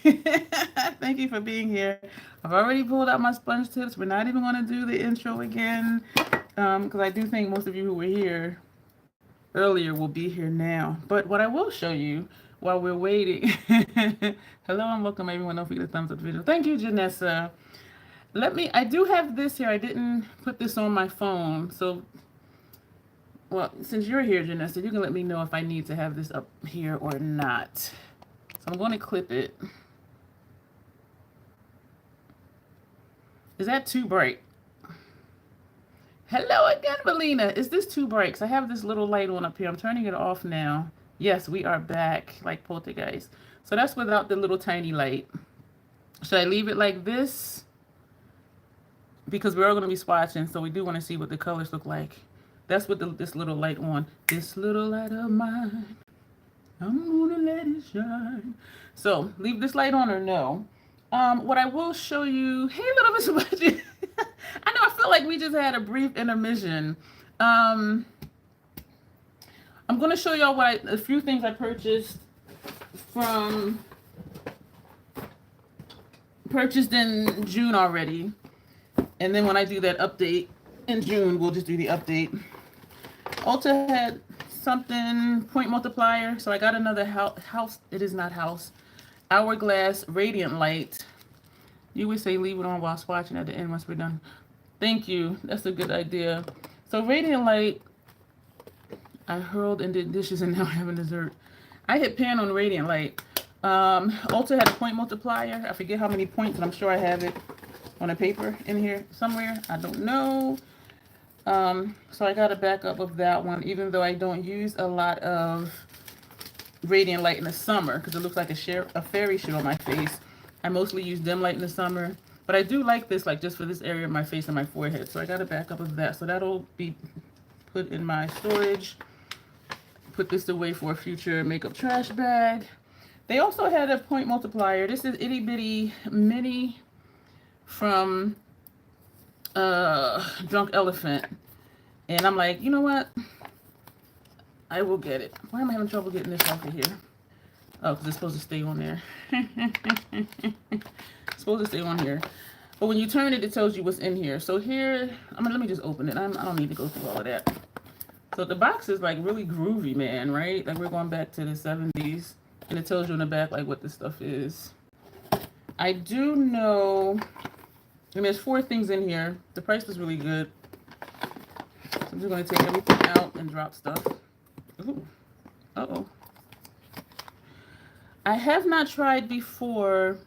Thank you for being here. I've already pulled out my sponge tips. We're not even going to do the intro again because I do think most of you who were here earlier will be here now. But what I will show you while we're waiting. Hello and welcome everyone. Don't forget to thumbs up the video. Thank you, Janessa. I do have this here. I didn't put this on my phone. So, well, since you're here, Janessa, you can let me know if I need to have this up here or not. So I'm going to clip it. Is that too bright? Hello again, Melina. Is this too bright? Because I have this little light on up here. I'm turning it off now. Yes, we are back like poltergeist. So that's without the little tiny light. Should I leave it like this? Because we're all going to be swatching, so we do want to see what the colors look like. That's with this little light on. This little light of mine, I'm going to let it shine. So leave this light on or no? What I will show you, hey, little Miss Budget. I know I feel like we just had a brief intermission. I'm going to show y'all a few things I purchased in June already. And then when I do that update in June, we'll just do the update. Ulta had something, point multiplier. So I got another house. It is not house. Hourglass radiant light. You would say leave it on while swatching at the end once we're done. Thank you. That's a good idea. So radiant light. I hurled and did dishes and now I'm having dessert. I hit pan on radiant light. Ulta had a point multiplier. I forget how many points, but I'm sure I have it on a paper in here somewhere. I don't know. So I got a backup of that one, even though I don't use a lot of radiant light in the summer because it looks like a fairy should on my face. I mostly use dim light in the summer, but I do like this, like just for this area of my face and my forehead. So I got a backup of that. So that'll be put in my storage. Put this away for a future makeup trash bag. They also had a point multiplier. This is Itty Bitty Mini from Drunk Elephant. And I'm like, you know what? I will get it. Why am I having trouble getting this off of here? Oh, because it's supposed to stay on there. It's supposed to stay on here. But when you turn it, it tells you what's in here. So here, let me just open it. I don't need to go through all of that. So the box is like really groovy, man, right? Like we're going back to the 70s. And it tells you in the back like what this stuff is. I do know, and there's 4 things in here. The price was really good. So I'm just going to take everything out and drop stuff. Ooh. Uh-oh. I have not tried before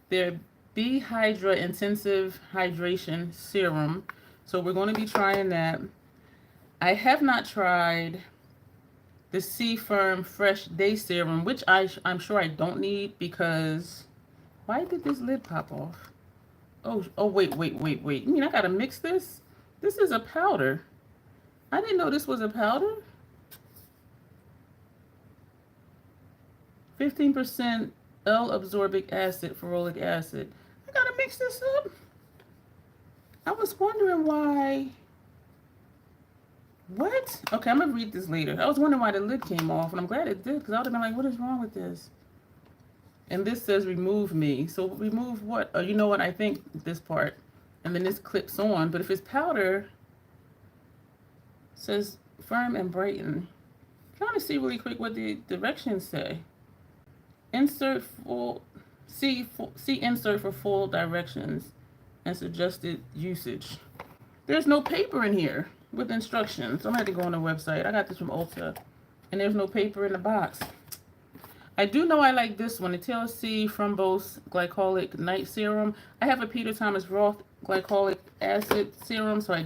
their B Hydra Intensive Hydration Serum. So we're going to be trying that. I have not tried the C Firm Fresh Day Serum, which I'm sure I don't need because... Why did this lid pop off? Oh, wait. You mean I gotta mix this? This is a powder. I didn't know this was a powder. 15% L-absorbic acid, ferulic acid. I gotta mix this up. I was wondering why. What? Okay, I'm gonna read this later. I was wondering why the lid came off, and I'm glad it did, because I would have been like, what is wrong with this? And this says remove me. So remove what? Oh, you know what? I think this part. And then this clips on. But if it's powder, it says firm and brighten. I'm trying to see really quick what the directions say. Insert full, see insert for full directions and suggested usage. There's no paper in here with instructions. I'm going to have to go on the website. I got this from Ulta. And there's no paper in the box. I do know I like this one, the TLC from both Glycolic Night Serum. I have a Peter Thomas Roth Glycolic Acid Serum, so I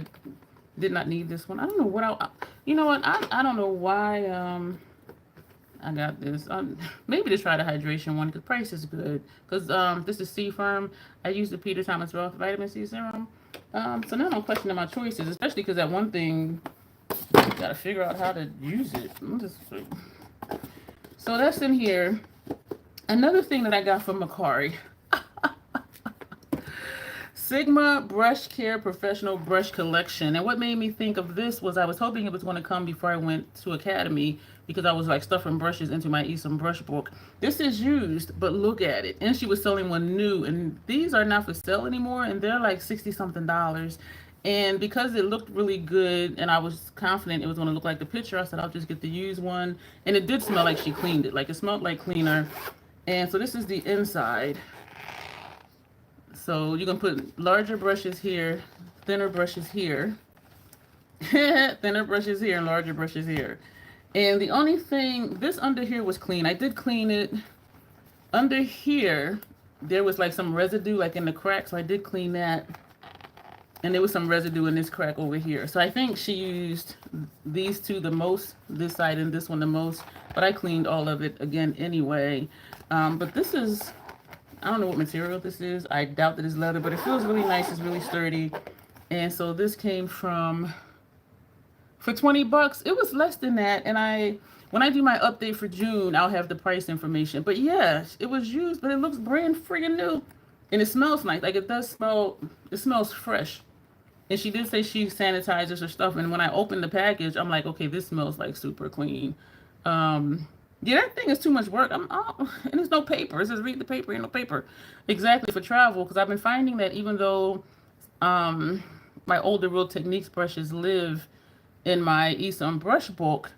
did not need this one. I don't know what you know what? I don't know why I got this. Maybe to try the hydration one because price is good. Because this is C Firm. I use the Peter Thomas Roth Vitamin C Serum. So now I'm questioning my choices, especially because that one thing, you gotta figure out how to use it. So that's in here. Another thing that I got from Macari. Sigma Brush Care Professional Brush Collection. And what made me think of this was I was hoping it was going to come before I went to Academy because I was like stuffing brushes into my Esom brush book. This is used, but look at it. And she was selling one new, and these are not for sale anymore, and they're like 60 something dollars. And because it looked really good and I was confident it was going to look like the picture, I said I'll just get the used one. And it did smell like she cleaned it. Like it smelled like cleaner. And so this is the inside. So you can put larger brushes here, thinner brushes here, thinner brushes here, and larger brushes here. And the only thing, this under here was clean. I did clean it. Under here, there was like some residue like in the crack, so I did clean that. And there was some residue in this crack over here. So I think she used these two the most, this side and this one the most, but I cleaned all of it again anyway. But this is, I don't know what material this is. I doubt that it's leather, but it feels really nice. It's really sturdy. And so this came from, for 20 bucks. It was less than that. And when I do my update for June, I'll have the price information. But yeah, it was used, but it looks brand friggin' new. And it smells nice. Like it does smell, it smells fresh. And she did say she sanitizes her stuff. And when I opened the package, I'm like, okay, this smells like super clean. Yeah, that thing is too much work. And there's no paper. It says read the paper, ain't no paper. Exactly, for travel, because I've been finding that even though my older Real Techniques brushes live in my Esom brush book,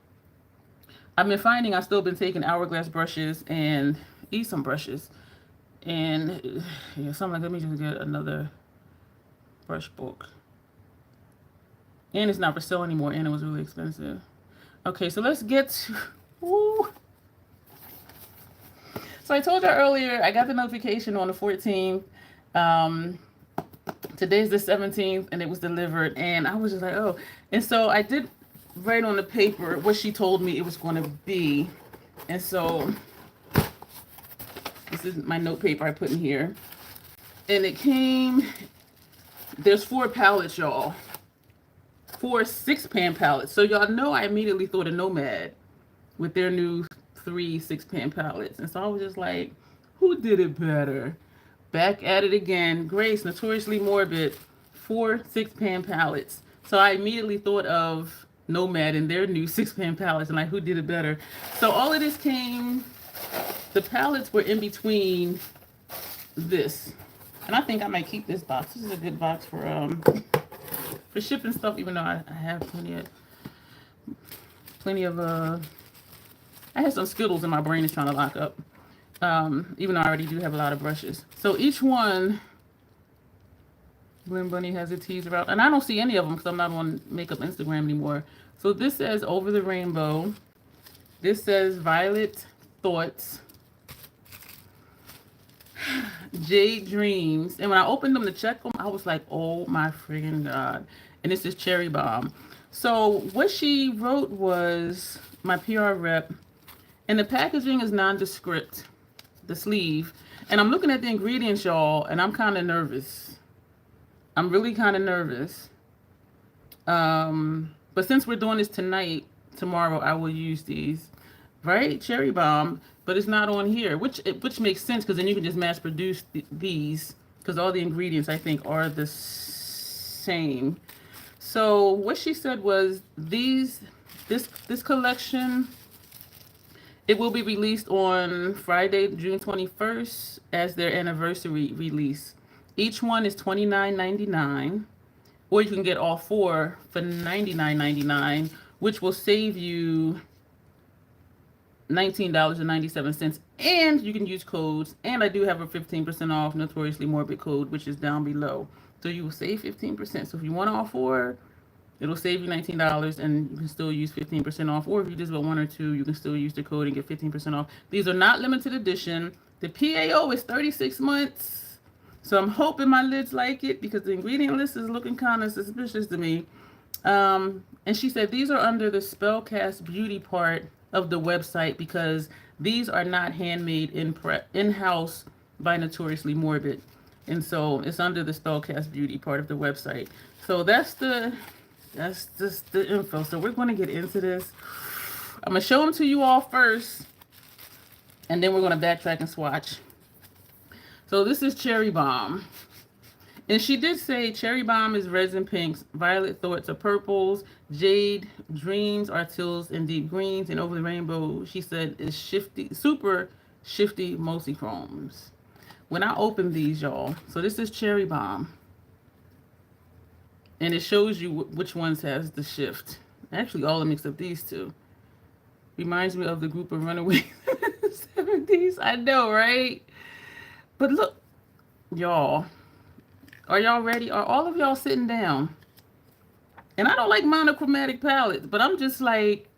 I've been finding I've still been taking Hourglass brushes and Esom brushes. And yeah, so I'm like, let me just get another brush book. And it's not for sale anymore, and it was really expensive. Okay, so let's get to, woo. So I told you earlier, I got the notification on the 14th. Today's the 17th, and it was delivered. And I was just like, oh. And so I did write on the paper what she told me it was going to be. And so this is my note paper I put in here. And it came, there's 4 palettes, y'all. 4 6-pan palettes. So y'all know I immediately thought of Nomad with their new 3 6-pan palettes. And so I was just like, who did it better? Back at it again. Grace, Notoriously Morbid, 4 6-pan palettes. So I immediately thought of Nomad and their new 6-pan palettes and like, who did it better? So all of this came, the palettes were in between this. And I think I might keep this box. This is a good box for shipping stuff, even though I have plenty of I had some Skittles in my brain is trying to lock up. Even though I already do have a lot of brushes. So each one, Gwen Bunny has a teaser out. And I don't see any of them because I'm not on Makeup Instagram anymore. So this says Over the Rainbow. This says Violet Thoughts. Jade Dreams. And when I opened them to check them, I was like, oh my friggin' God. And this is Cherry Bomb. So what she wrote was my PR rep. And the packaging is nondescript. The sleeve. And I'm looking at the ingredients, y'all, and I'm kind of nervous. I'm really kind of nervous. But since we're doing this tonight, tomorrow I will use these. Right? Cherry Bomb. But it's not on here, which makes sense because then you can just mass produce these because all the ingredients I think are the same. So what she said was this collection, it will be released on Friday, June 21st as their anniversary release. Each one is $29.99, or you can get all 4 for $99.99, which will save you $19.97, and you can use codes. And I do have a 15% off Notoriously Morbid code, which is down below. So you will save 15%. So if you want all 4, it'll save you $19, and you can still use 15% off. Or if you just want 1 or 2, you can still use the code and get 15% off. These are not limited edition. The PAO is 36 months. So I'm hoping my lids like it because the ingredient list is looking kind of suspicious to me. And she said these are under the Spellcast Beauty part of the website because these are not handmade in-house by Notoriously Morbid. And so it's under the Spellcast Beauty part of the website. So that's just the info. So we're going to get into this. I'm going to show them to you all first, and then we're going to backtrack and swatch. So this is Cherry Bomb. And she did say Cherry Bomb is reds and pinks, Violet Thoughts are purples, Jade Dreams are teals and deep greens, and Over the Rainbow, she said, is shifty, super shifty multi-chromes. When I open these, y'all, so this is Cherry Bomb, and it shows you which ones has the shift. Actually, all of them except these two. Reminds me of the group of Runaways in the 70s. I know, right? But look, y'all. Are y'all ready? Are all of y'all sitting down? And I don't like monochromatic palettes, but I'm just like,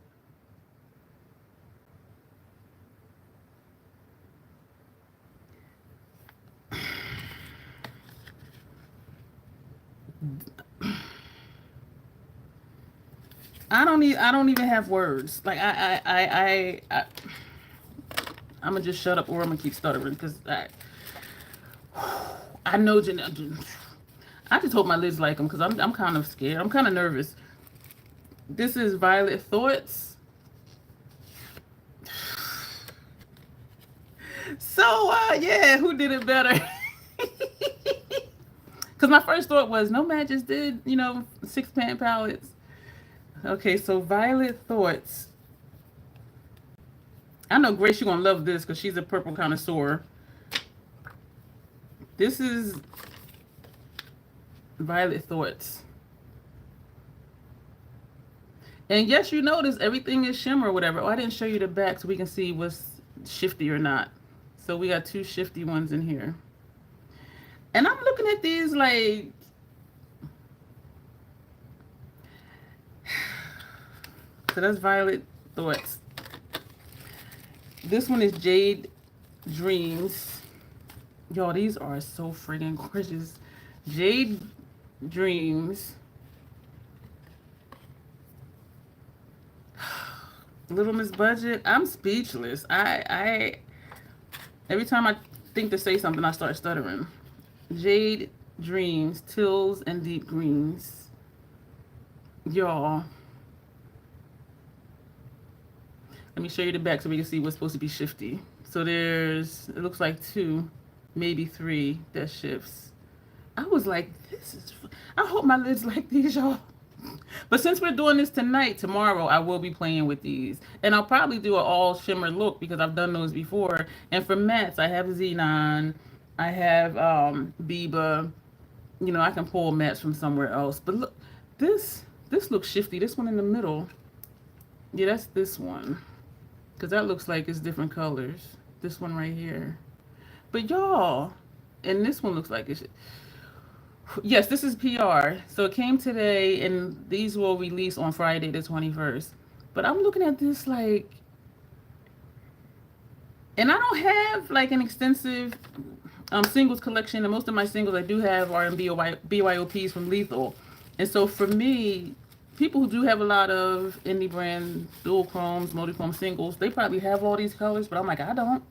I don't even have words. Like I'm gonna just shut up or I'm gonna keep stuttering because I know I just hope my lids like them because I'm kind of scared. I'm kind of nervous. This is Violet Thoughts. So yeah, who did it better? Because my first thought was no matches did 6-pan palettes. Okay, so Violet Thoughts. I know Grace, you're gonna love this because she's a purple connoisseur. This is Violet Thoughts. And yes, you notice everything is shimmer or whatever. Oh, I didn't show you the back so we can see what's shifty or not. So we got 2 shifty ones in here. And I'm looking at these like, so that's Violet Thoughts. This one is Jade Dreams. Y'all, these are so friggin' gorgeous. Jade Dreams. Little Miss Budget. I'm speechless. I every time I think to say something, I start stuttering. Jade Dreams, teals and deep greens. Y'all. Let me show you the back so we can see what's supposed to be shifty. So there's, it looks like 2, maybe 3 that shifts. I was like, I hope my lids like these, y'all. But since we're doing this tonight, tomorrow I will be playing with these. And I'll probably do an all shimmer look because I've done those before. And for mattes, I have Xenon, I have Biba. I can pull mattes from somewhere else. But look, this looks shifty. This one in the middle. Yeah, that's this one. Because that looks like it's different colors. This one right here. But y'all, and this one looks like it's... Yes, this is PR. So it came today, and these will release on Friday the 21st. But I'm looking at this like... And I don't have like an extensive singles collection. And most of my singles I do have are in BYOPs from Lethal. And so for me... People who do have a lot of indie brand dual chromes, multi-chrome singles, they probably have all these colors, but I'm like, I don't.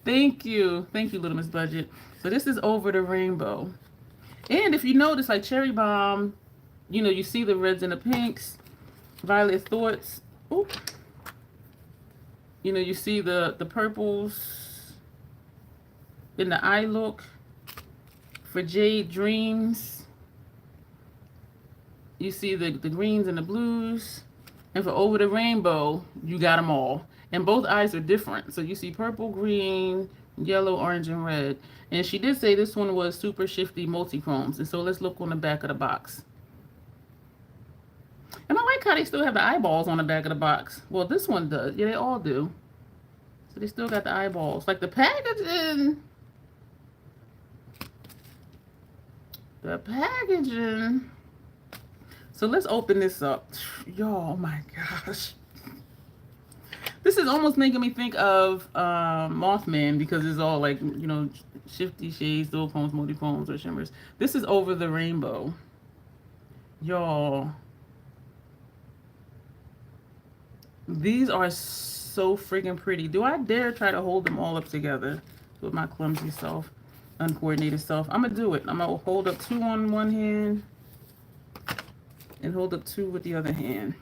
Thank you, Little Miss Budget. So this is Over the Rainbow. And if you notice, like Cherry Bomb, you see the reds and the pinks. Violet Thoughts, oop. You see the purples in the eye look. For Jade Dreams, you see the greens and the blues. And for Over the Rainbow, you got them all. And both eyes are different. So you see purple, green, yellow, orange, and red. And she did say this one was super shifty multi-chromes. And so let's look on the back of the box. And I like how they still have the eyeballs on the back of the box. Well, this one does. Yeah, they all do. So they still got the eyeballs. Like the packaging. The packaging. So let's open this up. Y'all, oh my gosh. This is almost making me think of Mothman because it's all like, shifty shades, dual chromes, multi-chromes, or shimmers. This is Over the Rainbow. Y'all. These are so freaking pretty. Do I dare try to hold them all up together with my clumsy self, uncoordinated self? I'm going to do it. I'm going to hold up 2 on one hand. And hold up 2 with the other hand.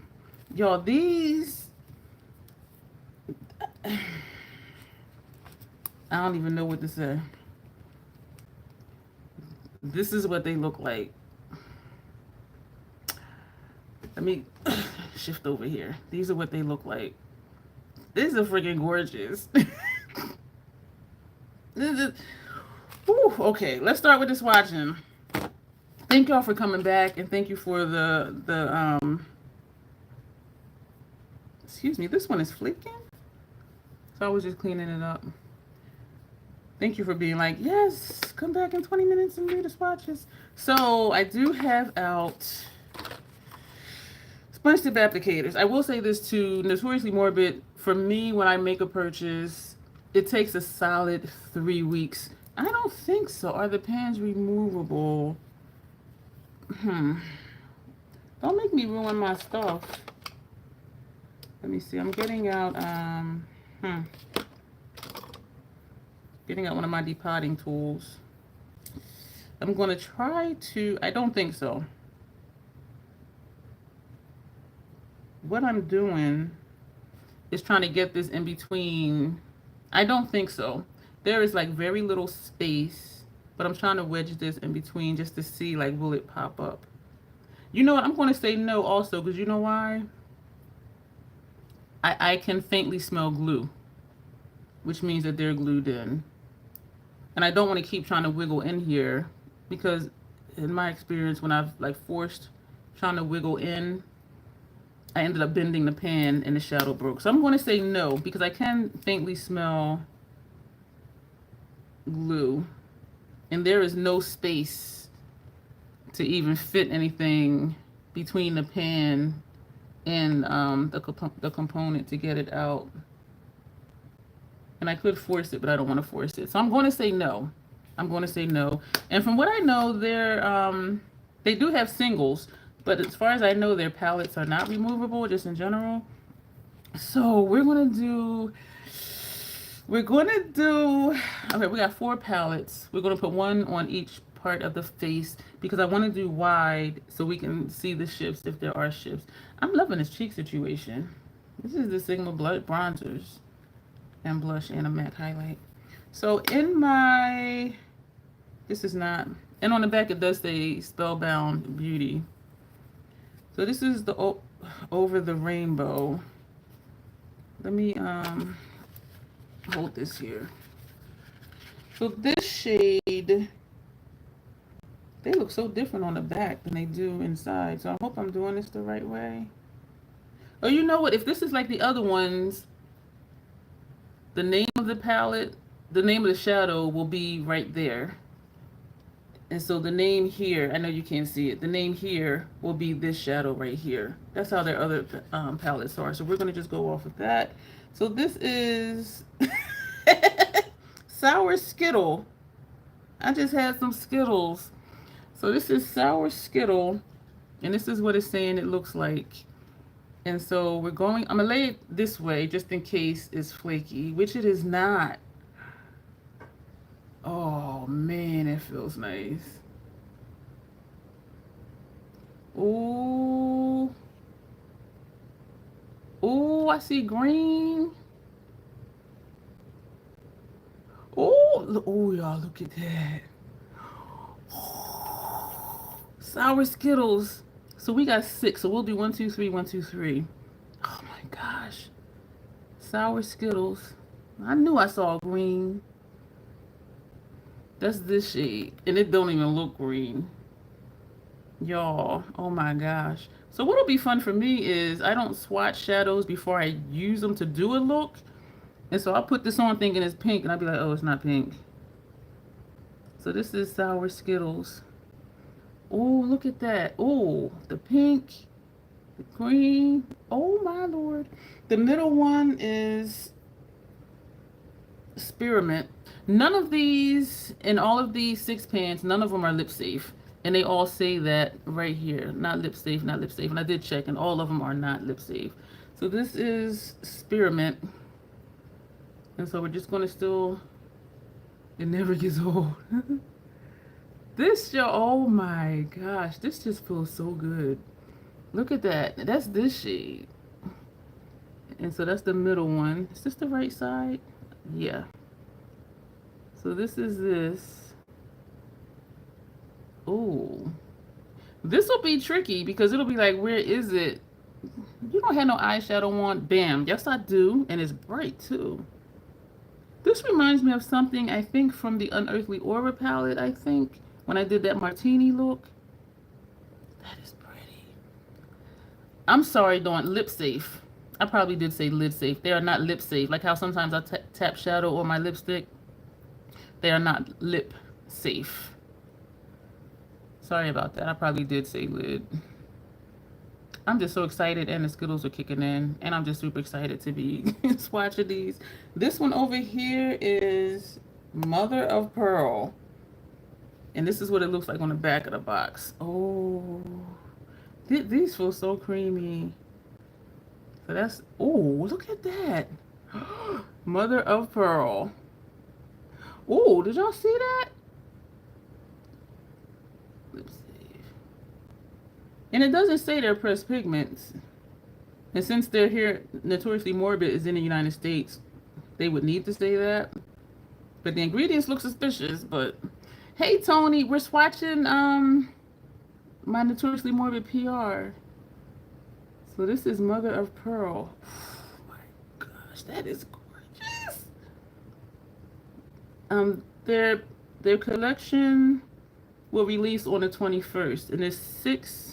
Y'all, these... I don't even know what to say. This is what they look like. Let me shift over here. These are what they look like. These are freaking gorgeous. This is, whew, okay, let's start with the swatching. Thank y'all for coming back, and thank you for the excuse me, this one is flaking. So I was just cleaning it up. Thank you for being like, yes, come back in 20 minutes and do the swatches. So I do have out sponge tip applicators. I will say this too, Notoriously Morbid, for me, when I make a purchase, it takes a solid 3 weeks. I don't think so. Are the pans removable? Don't make me ruin my stuff. Let me see. I'm getting out, getting out one of my depotting tools. I'm going to try to, I don't think so. What I'm doing is trying to get this in between. I don't think so. There is like very little space, but I'm trying to wedge this in between just to see, like, will it pop up? You know what? I'm going to say no also, because you know why? I can faintly smell glue, which means that they're glued in. And I don't want to keep trying to wiggle in here, because in my experience, when I've like forced trying to wiggle in, I ended up bending the pan and the shadow broke. So I'm going to say no, because I can faintly smell glue, and there is no space to even fit anything between the pan and the component to get it out. And I could force it, but I don't want to force it. So I'm going to say no. I'm going to say no. And from what I know, they do have singles, but as far as I know, their palettes are not removable, just in general. So we're going to do, okay, we got 4 palettes. We're going to put one on each part of the face, because I want to do wide so we can see the shifts if there are shifts. I'm loving this cheek situation. This is the Sigma Blood bronzers and blush and a MAC highlight. So in my, this is not, and on the back it does say Spellbound Beauty. So this is the Over the Rainbow. Let me hold this here. So this shade, they look so different on the back than they do inside. So I hope I'm doing this the right way. Oh, you know what? If this is like the other ones, the name of the palette, the name of the shadow will be right there. And so the name here, I know you can't see it, the name here will be this shadow right here. That's how their other palettes are. So we're going to just go off of that. So this is Sour Skittle. I just had some Skittles. So this is Sour Skittle, and this is what it's saying it looks like. And so we're going, I'm going to lay it this way just in case it's flaky, which it is not. Oh man, it feels nice. Ooh. Ooh, I see green. Ooh, y'all, look at that. Sour Skittles. So we got 6. So we'll do 1, 2, 3, 1, 2, 3. Oh my gosh. Sour Skittles. I knew I saw green. That's this shade. And it don't even look green. Y'all. Oh my gosh. So what'll be fun for me is I don't swatch shadows before I use them to do a look. And so I'll put this on thinking it's pink, and I'll be like, oh, it's not pink. So this is Sour Skittles. Oh, look at that. Oh, the pink, the green. Oh, my Lord. The middle one is Spearmint. None of these, in all of these 6 pans, none of them are lip safe. And they all say that right here. Not lip safe, not lip safe. And I did check, and all of them are not lip safe. So this is Spearmint. And so we're just going to still, it never gets old. This, oh my gosh, this just feels so good. Look at that. That's this shade. And so that's the middle one. Is this the right side? Yeah. So this is this. Ooh. This will be tricky because it'll be like, where is it? You don't have no eyeshadow on. Bam. Yes, I do. And it's bright, too. This reminds me of something, I think, from the Unearthly Aura palette, I think, when I did that martini look. That is pretty. I'm sorry, Dawn. Lip safe. I probably did say lid safe. They are not lip safe. Like how sometimes I tap shadow on my lipstick. They are not lip safe. Sorry about that. I probably did say lid. I'm just so excited, and the Skittles are kicking in, and I'm just super excited to be swatching these. This one over here is Mother of Pearl, and this is what it looks like on the back of the box. Oh, these feel so creamy. So that's, oh, look at that. Mother of Pearl. Oh, did y'all see that? Let's see. And it doesn't say they're pressed pigments. And since they're here, Notoriously Morbid is in the United States, they would need to say that. But the ingredients look suspicious. But hey, Tony, we're swatching my Notoriously Morbid PR. So this is Mother of Pearl. Oh my gosh, that is gorgeous. Their collection will release on the 21st, and there's 6.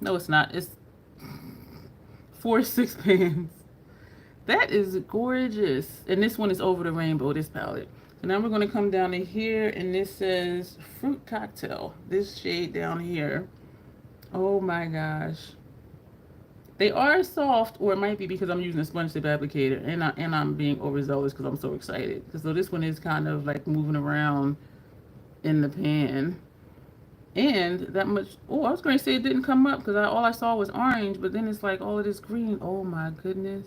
No, it's not. It's 4 6 pans. That is gorgeous. And this one is over the rainbow, this palette. So now we're going to come down to here, and this says Fruit Cocktail. This shade down here. Oh my gosh. They are soft, or it might be because I'm using a sponge tip applicator, and I'm being overzealous because I'm so excited. So this one is kind of like moving around in the pan. And that much, oh, I was going to say it didn't come up because all I saw was orange, but then it's like all of this green. Oh my goodness.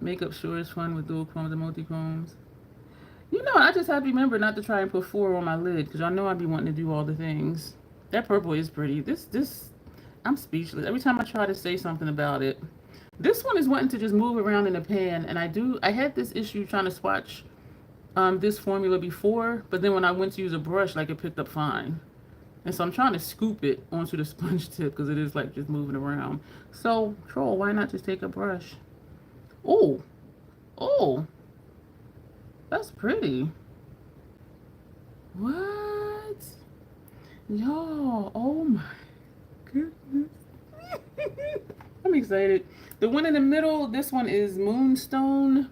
Makeup sure is fun with dual chromes and multi-chromes. You know, I just have to remember not to try and put 4 on my lid because y'all know I be wanting to do all the things. That purple is pretty. This, I'm speechless. Every time I try to say something about it. This one is wanting to just move around in the pan, and I had this issue trying to swatch this formula before, but then when I went to use a brush, like it picked up fine. And so I'm trying to scoop it onto the sponge tip because it is like just moving around. So, Troll, why not just take a brush? Oh, oh, that's pretty. What? Y'all, oh my goodness. I'm excited. The one in the middle, this one is Moonstone.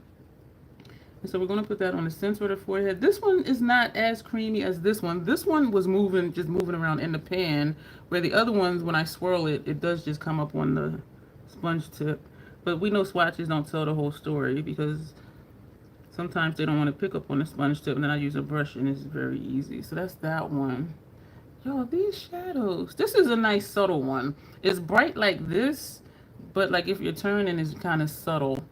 So we're going to put that on the center of the forehead. This one is not as creamy as this one. This one was just moving around in the pan, where the other ones, when I swirl it, it does just come up on the sponge tip. But we know swatches don't tell the whole story because sometimes they don't want to pick up on the sponge tip, and then I use a brush and it's very easy. So that's that one. Yo, these shadows. This is a nice subtle one. It's bright like this, but like if you're turning, it's kind of subtle.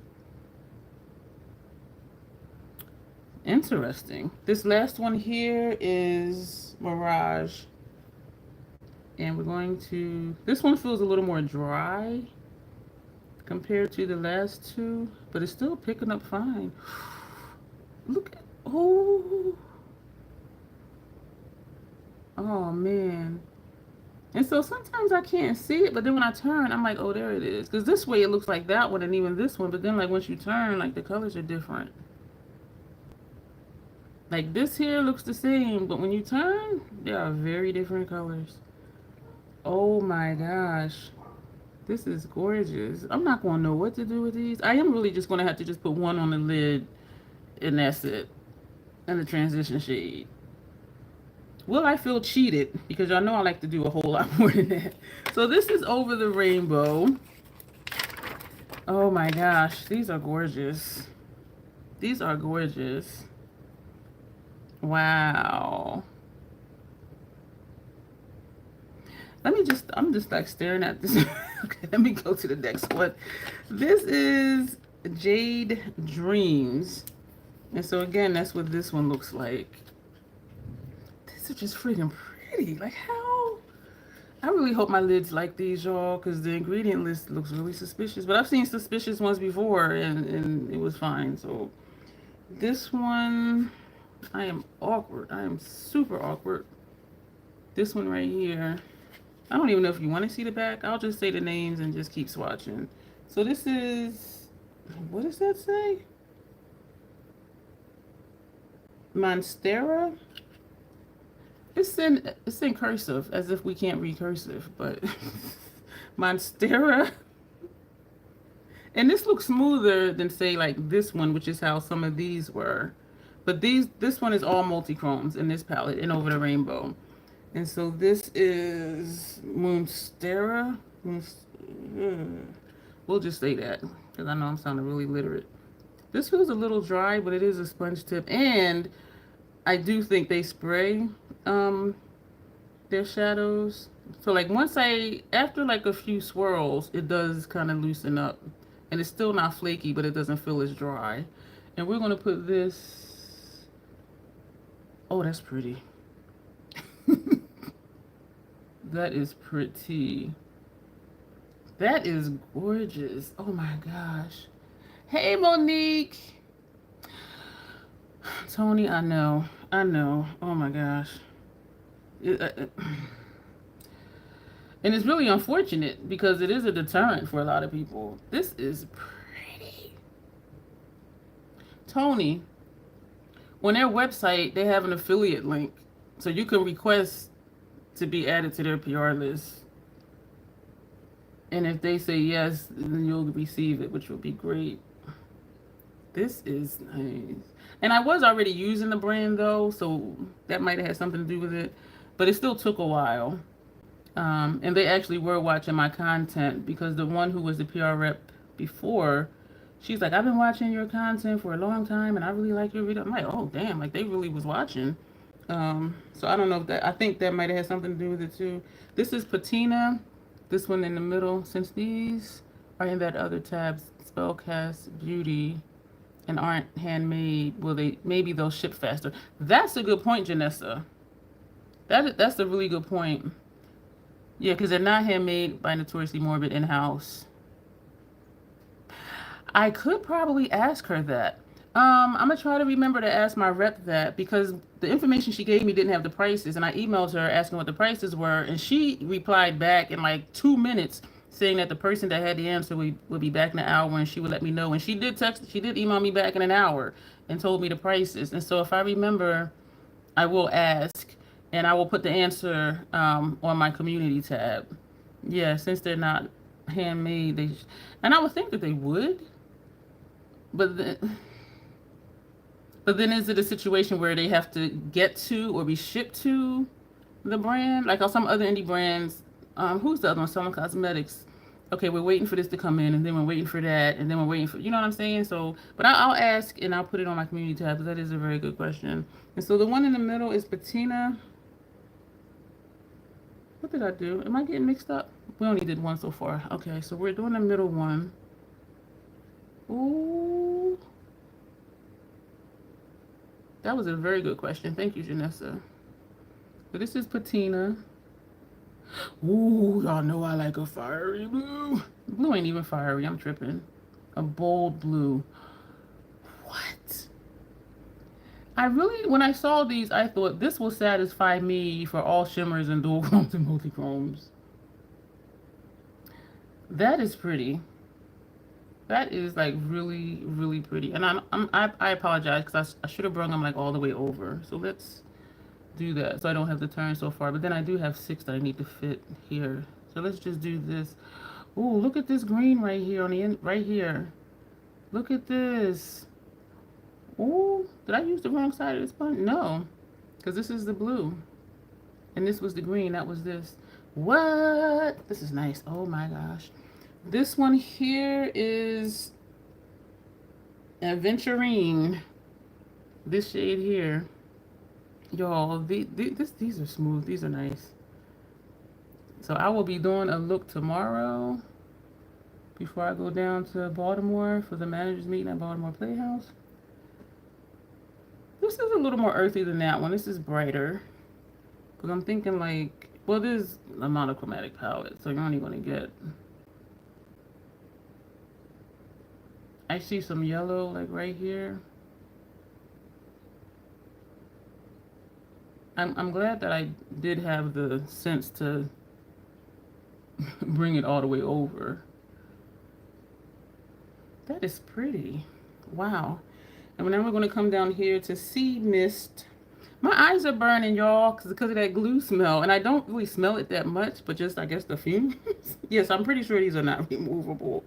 Interesting. This last one here is Mirage. And we're going to, this one feels a little more dry compared to the last two, but it's still picking up fine. Look at, oh. Oh man. And so sometimes I can't see it, but then when I turn, I'm like, oh, there it is. Because this way it looks like that one and even this one, but then like once you turn, like the colors are different. Like this here looks the same, but when you turn, they are very different colors. Oh my gosh. This is gorgeous. I'm not going to know what to do with these. I am really just going to have to just put one on the lid, and that's it. And the transition shade. Will I feel cheated? Because y'all know I like to do a whole lot more than that. So this is Over the Rainbow. Oh my gosh. These are gorgeous. These are gorgeous. Wow. I'm just like staring at this. Okay, let me go to the next one. This is Jade Dreams. And so again, that's what this one looks like. These are just freaking pretty. Like how? I really hope my lids like these, y'all, because the ingredient list looks really suspicious. But I've seen suspicious ones before, and it was fine. So This one, I am awkward. I am super awkward. This one right here. I don't even know if you want to see the back. I'll just say the names and just keep swatching. So this is, what does that say? Monstera. It's in cursive, as if we can't read cursive, but Monstera. And this looks smoother than say like this one, which is how some of these were. But this one is all multi-chromes in this palette and over the rainbow. And so this is Monstera. We'll just say that because I know I'm sounding really literate. This feels a little dry, but it is a sponge tip. And I do think they spray their shadows. So like after like a few swirls, it does kind of loosen up. And it's still not flaky, but it doesn't feel as dry. And we're going to put this. Oh, that's pretty. That is pretty. That is gorgeous. Oh my gosh. Hey, Monique. Tony, I know. Oh my gosh. And it's really unfortunate because it is a deterrent for a lot of people. This is pretty. Tony, on their website, they have an affiliate link. So you can request to be added to their PR list. And if they say yes, then you'll receive it, which will be great. This is nice. And I was already using the brand though, so that might have had something to do with it. But it still took a while. And they actually were watching my content because the one who was the PR rep before, she's like, I've been watching your content for a long time and I really like your video. I'm like, oh damn, like they really was watching. So I don't know if that, I think that might have had something to do with it too. This is Patina, this one in the middle. Since these are in that other tab, Spellcast Beauty, and aren't handmade, maybe they'll ship faster. That's a good point, Janessa. That's a really good point. Yeah, because they're not handmade by Notoriously Morbid in-house. I could probably ask her that. I'm going to try to remember to ask my rep that because the information she gave me didn't have the prices. And I emailed her asking what the prices were. And she replied back in like 2 minutes saying that the person that had the answer would be back in an hour and she would let me know. And she did email me back in an hour and told me the prices. And so if I remember, I will ask. And I will put the answer on my community tab. Yeah, since they're not handmade, and I would think that they would. But then is it a situation where they have to get to or be shipped to the brand? Like on some other indie brands, who's the other one? Selling Cosmetics. Okay, we're waiting for this to come in, and then we're waiting for that, and then we're waiting for, you know what I'm saying? So, but I'll ask, and I'll put it on my community tab, because that is a very good question. And so the one in the middle is Patina. What did I do? Am I getting mixed up? We only did one so far. Okay, so we're doing the middle one. Ooh. That was a very good question. Thank you, Janessa. So this is Patina. Ooh, y'all know I like a fiery blue. Blue ain't even fiery. I'm tripping. A bold blue. What? When I saw these, I thought this will satisfy me for all shimmers and dual chromes and multi-chromes. That is pretty. That is like really, really pretty. And I apologize because I should have brought them like all the way over. So let's do that so I don't have to turn so far. But then I do have 6 that I need to fit here. So let's just do this. Ooh, look at this green right here on the end, right here. Look at this. Ooh, did I use the wrong side of this sponge? No, because this is the blue. And this was the green, that was this. What? This is nice. Oh my gosh. This one here is Aventurine. This shade here. Y'all, these are smooth. These are nice. So I will be doing a look tomorrow before I go down to Baltimore for the managers meeting at Baltimore Playhouse. This is a little more earthy than that one. This is brighter. Because I'm thinking like, well, there's a monochromatic palette, so you're only going to get... I see some yellow like right here. I'm glad that I did have the sense to bring it all the way over. That is pretty. Wow. And now we're going to come down here to Sea Mist. My eyes are burning, y'all, because of that glue smell. And I don't really smell it that much, but just, I guess, the fumes. Yes, I'm pretty sure these are not removable.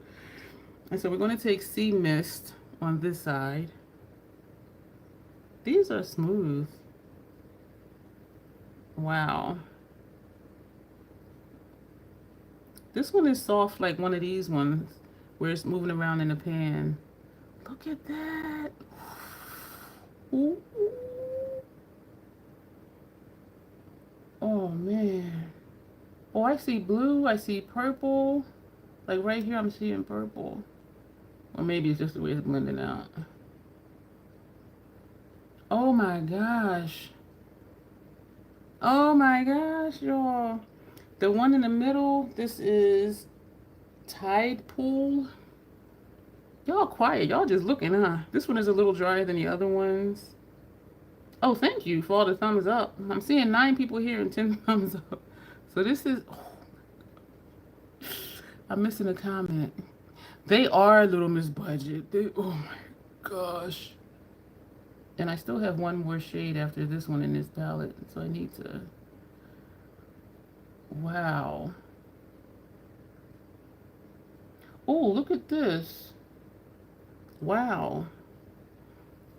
And so we're going to take Sea Mist on this side. These are smooth. Wow. This one is soft like one of these ones where it's moving around in the pan. Look at that. Ooh. Oh, man. Oh, I see blue. I see purple. Like right here, I'm seeing purple. Or maybe it's just the way it's blending out. Oh, my gosh. Oh, my gosh, y'all. The one in the middle, this is Tide Pool. Y'all quiet. Y'all just looking, huh? This one is a little drier than the other ones. Oh, thank you for all the thumbs up. I'm seeing 9 people here and 10 thumbs up. So this is... Oh, I'm missing a comment. They are Little Miss Budget. Oh my gosh. And I still have one more shade after this one in this palette. So I need to... Wow. Oh, look at this. Wow.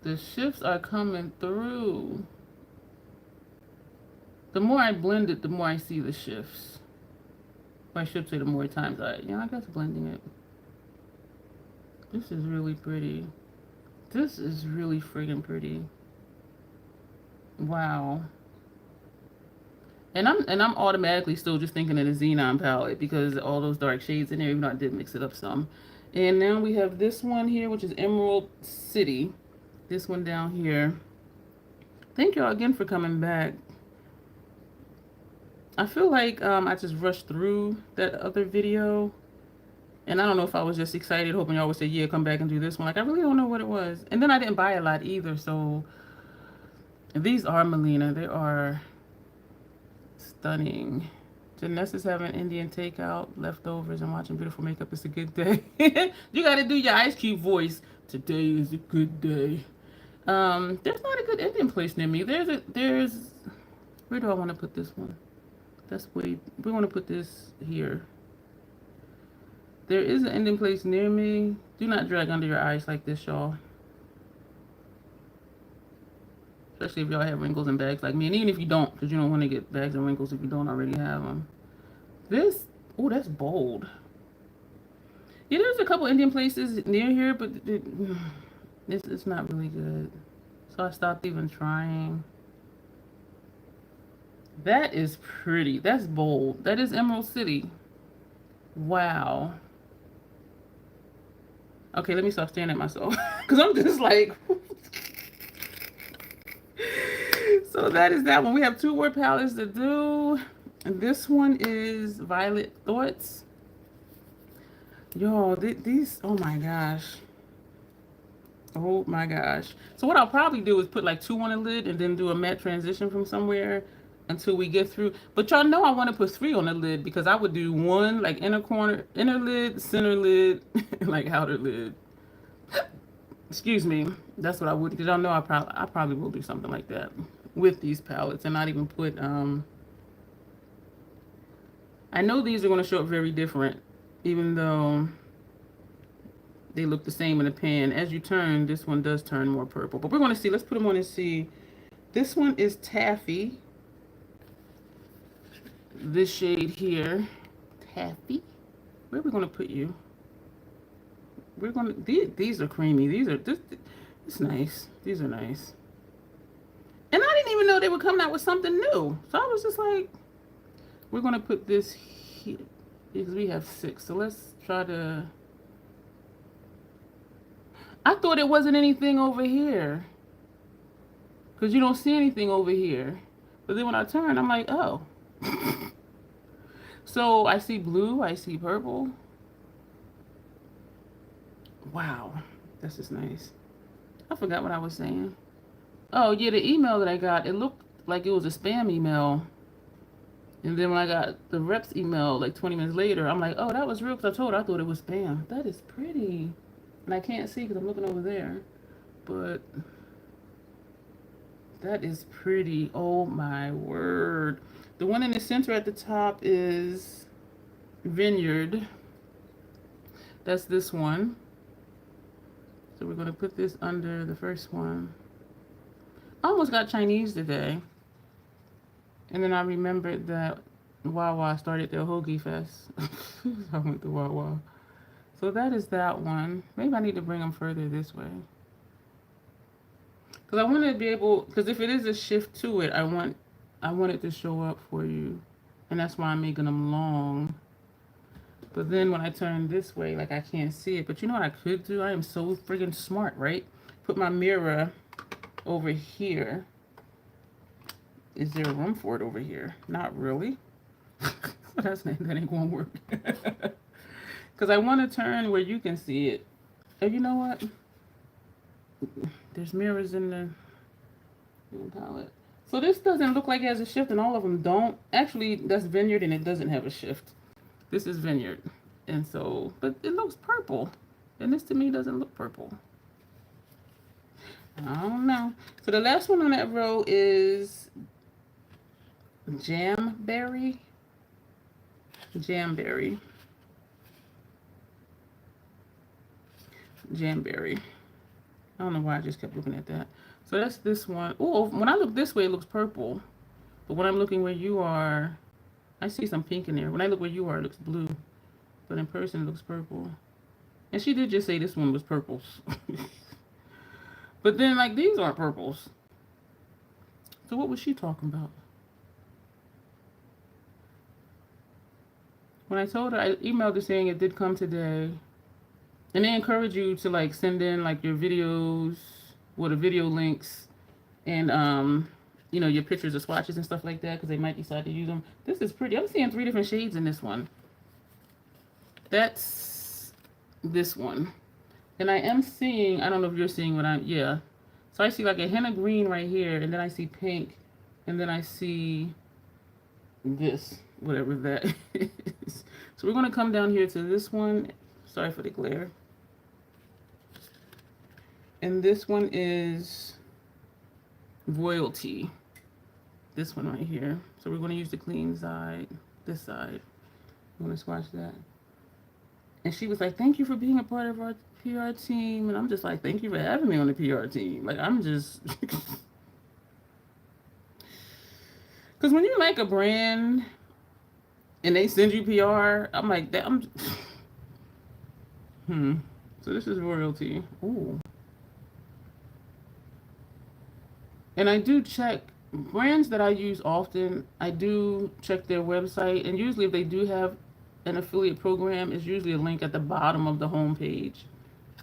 The shifts are coming through. The more I blend it, the more I see the shifts. Or I should say the more times I guess blending it. This is really pretty. This is really friggin' pretty. Wow. And I'm automatically still just thinking of the Xenon palette because all those dark shades in there, even though I did mix it up some. And now we have this one here, which is Emerald City. This one down here. Thank y'all again for coming back. I feel like I just rushed through that other video. And I don't know if I was just excited, hoping y'all would say, yeah, come back and do this one. Like, I really don't know what it was. And then I didn't buy a lot either, so... These are Melina. They are stunning. Janessa's having Indian takeout, leftovers, and watching beautiful makeup. It's a good day. You got to do your Ice Cube voice. Today is a good day. There's not a good Indian place near me. There's... Where do I want to put this one? We want to put this here. There is an Indian place near me. Do not drag under your eyes like this, y'all. Especially if y'all have wrinkles and bags like me. And even if you don't, because you don't want to get bags and wrinkles if you don't already have them. This, oh, that's bold. Yeah, there's a couple Indian places near here, but it's not really good. So I stopped even trying. That is pretty. That's bold. That is Emerald City. Wow. Okay, let me stop staring at myself. Because I'm just like... So that is that one. We have 2 more palettes to do. And this one is Violet Thoughts. Yo, these... Oh my gosh. Oh my gosh. So what I'll probably do is put like 2 on a lid and then do a matte transition from somewhere until we get through. But y'all know I want to put 3 on the lid because I would do 1 like inner lid, center lid, and like outer lid. Excuse me. That's what I would, because y'all know I probably will do something like that with these palettes and not even put I know these are going to show up very different even though they look the same in the pan. As you turn, this one does turn more purple. But we're going to see. Let's put them on and see. This one is Taffy. This shade here, Taffy. Where are we going to put you? We're going to... These are creamy. It's nice. These are nice. And I didn't even know they were coming out with something new. So I was just like, we're going to put this here. Because we have 6. So let's try to... I thought it wasn't anything over here. Because you don't see anything over here. But then when I turn, I'm like, oh. So I see blue. I see purple. Wow. This is nice. I forgot what I was saying. Oh, yeah, the email that I got, it looked like it was a spam email. And then when I got the rep's email like 20 minutes later, I'm like, oh, that was real, because I thought it was spam. That is pretty. And I can't see because I'm looking over there. But that is pretty. Oh my word. The one in the center at the top is Vineyard. That's this one. So we're going to put this under the first one. I almost got Chinese today. And then I remembered that Wawa started their Hoagie Fest. I went to Wawa. So that is that one. Maybe I need to bring them further this way. Because I want to be able, because if it is a shift to it, I want it to show up for you. And that's why I'm making them long. But then when I turn this way, like I can't see it. But you know what I could do? I am so friggin' smart, right? Put my mirror over here. Is there room for it over here? Not really. that ain't gonna work. Because I want to turn where you can see it. And you know what? There's mirrors in the palette. So this doesn't look like it has a shift, and all of them don't. Actually, that's Vineyard, and it doesn't have a shift. This is Vineyard. And so, but it looks purple. And this to me doesn't look purple. I don't know. So the last one on that row is Jamberry. Jamberry. Jamberry. I don't know why I just kept looking at that. So that's this one. Oh, when I look this way, it looks purple. But when I'm looking where you are, I see some pink in there. When I look where you are, it looks blue. But in person, it looks purple. And she did just say this one was purples. But then, like, these aren't purples. So what was she talking about? When I told her, I emailed her saying it did come today. And they encourage you to, like, send in, like, your videos, the video links, and, you know, your pictures of swatches and stuff like that, because they might decide to use them. This is pretty. I'm seeing 3 different shades in this one. That's this one. And I am seeing, I don't know if you're seeing what yeah. So I see like a hint of green right here, and then I see pink, and then I see this, whatever that is. So we're going to come down here to this one. Sorry for the glare. And this one is Royalty. This one right here. So we're going to use the clean side, this side. I'm going to swatch that. And she was like, thank you for being a part of our PR team. And I'm just like, thank you for having me on the PR team. Like, I'm just... Because when you like a brand and they send you PR, I'm like, that. So this is Royalty. Ooh. And I do check brands that I use often. I do check their website. And usually if they do have an affiliate program, it's usually a link at the bottom of the home page.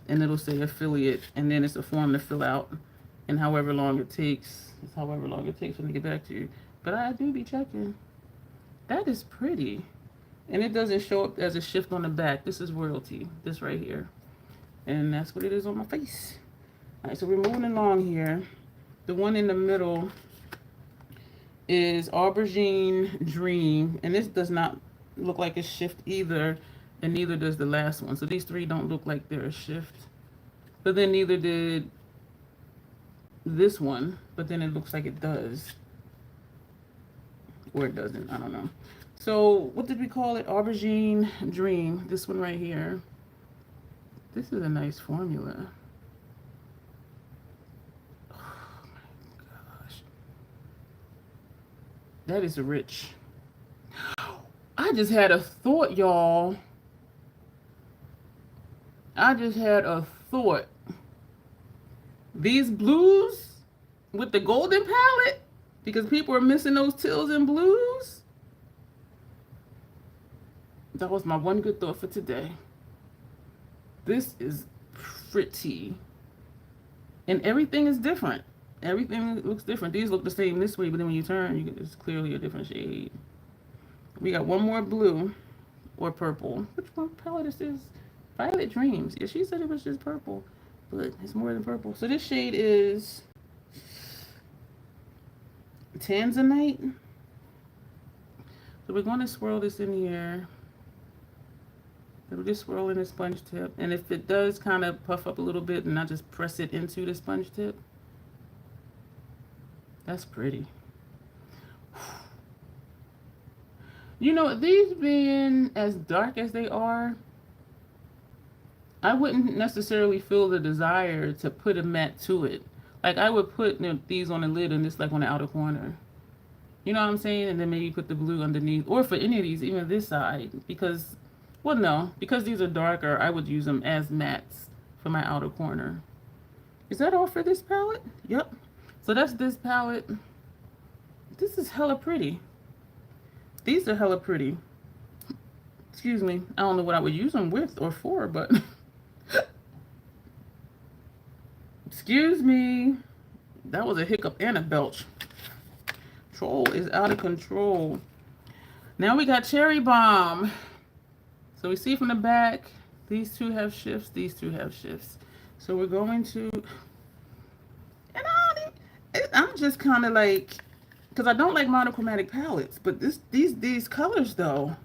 And it'll say affiliate. And then it's a form to fill out. And however long it takes, it's however long it takes for them to get back to you. But I do be checking. That is pretty. And it doesn't show up as a shift on the back. This is Royalty. This right here. And that's what it is on my face. All right, so we're moving along here. The one in the middle is Aubergine Dream. And this does not look like a shift either. And neither does the last one. So these 3 don't look like they're a shift. But then neither did this one. But then it looks like it does. Or it doesn't. I don't know. So what did we call it? Aubergine Dream. This one right here. This is a nice formula. That is rich. I just had a thought, y'all. I just had a thought. These blues with the golden palette, because people are missing those teals and blues. That was my one good thought for today. This is pretty. And everything is different. Everything looks different. These look the same this way, but then when you turn, it's clearly a different shade. We got one more blue or purple. Which one palette is this? Violet Dreams. Yeah, she said it was just purple, but it's more than purple. So this shade is Tanzanite. So we're going to swirl this in here. We'll just swirl in the sponge tip. And if it does kind of puff up a little bit, and I just press it into the sponge tip. That's pretty. You know, these being as dark as they are, I wouldn't necessarily feel the desire to put a matte to it. Like I would put these on the lid and this like on the outer corner. You know what I'm saying? And then maybe put the blue underneath. Or for any of these, even this side. Because, well, no. Because these are darker, I would use them as mattes for my outer corner. Is that all for this palette? Yep. So that's this palette. This is hella pretty. These are hella pretty. Excuse me. I don't know what I would use them with or for, but... Excuse me. That was a hiccup and a belch. Troll is out of control. Now we got Cherry Bomb. So we see from the back, these two have shifts, these two have shifts. So we're going to... And I'm just kind of like... Because I don't like monochromatic palettes, but these colors though,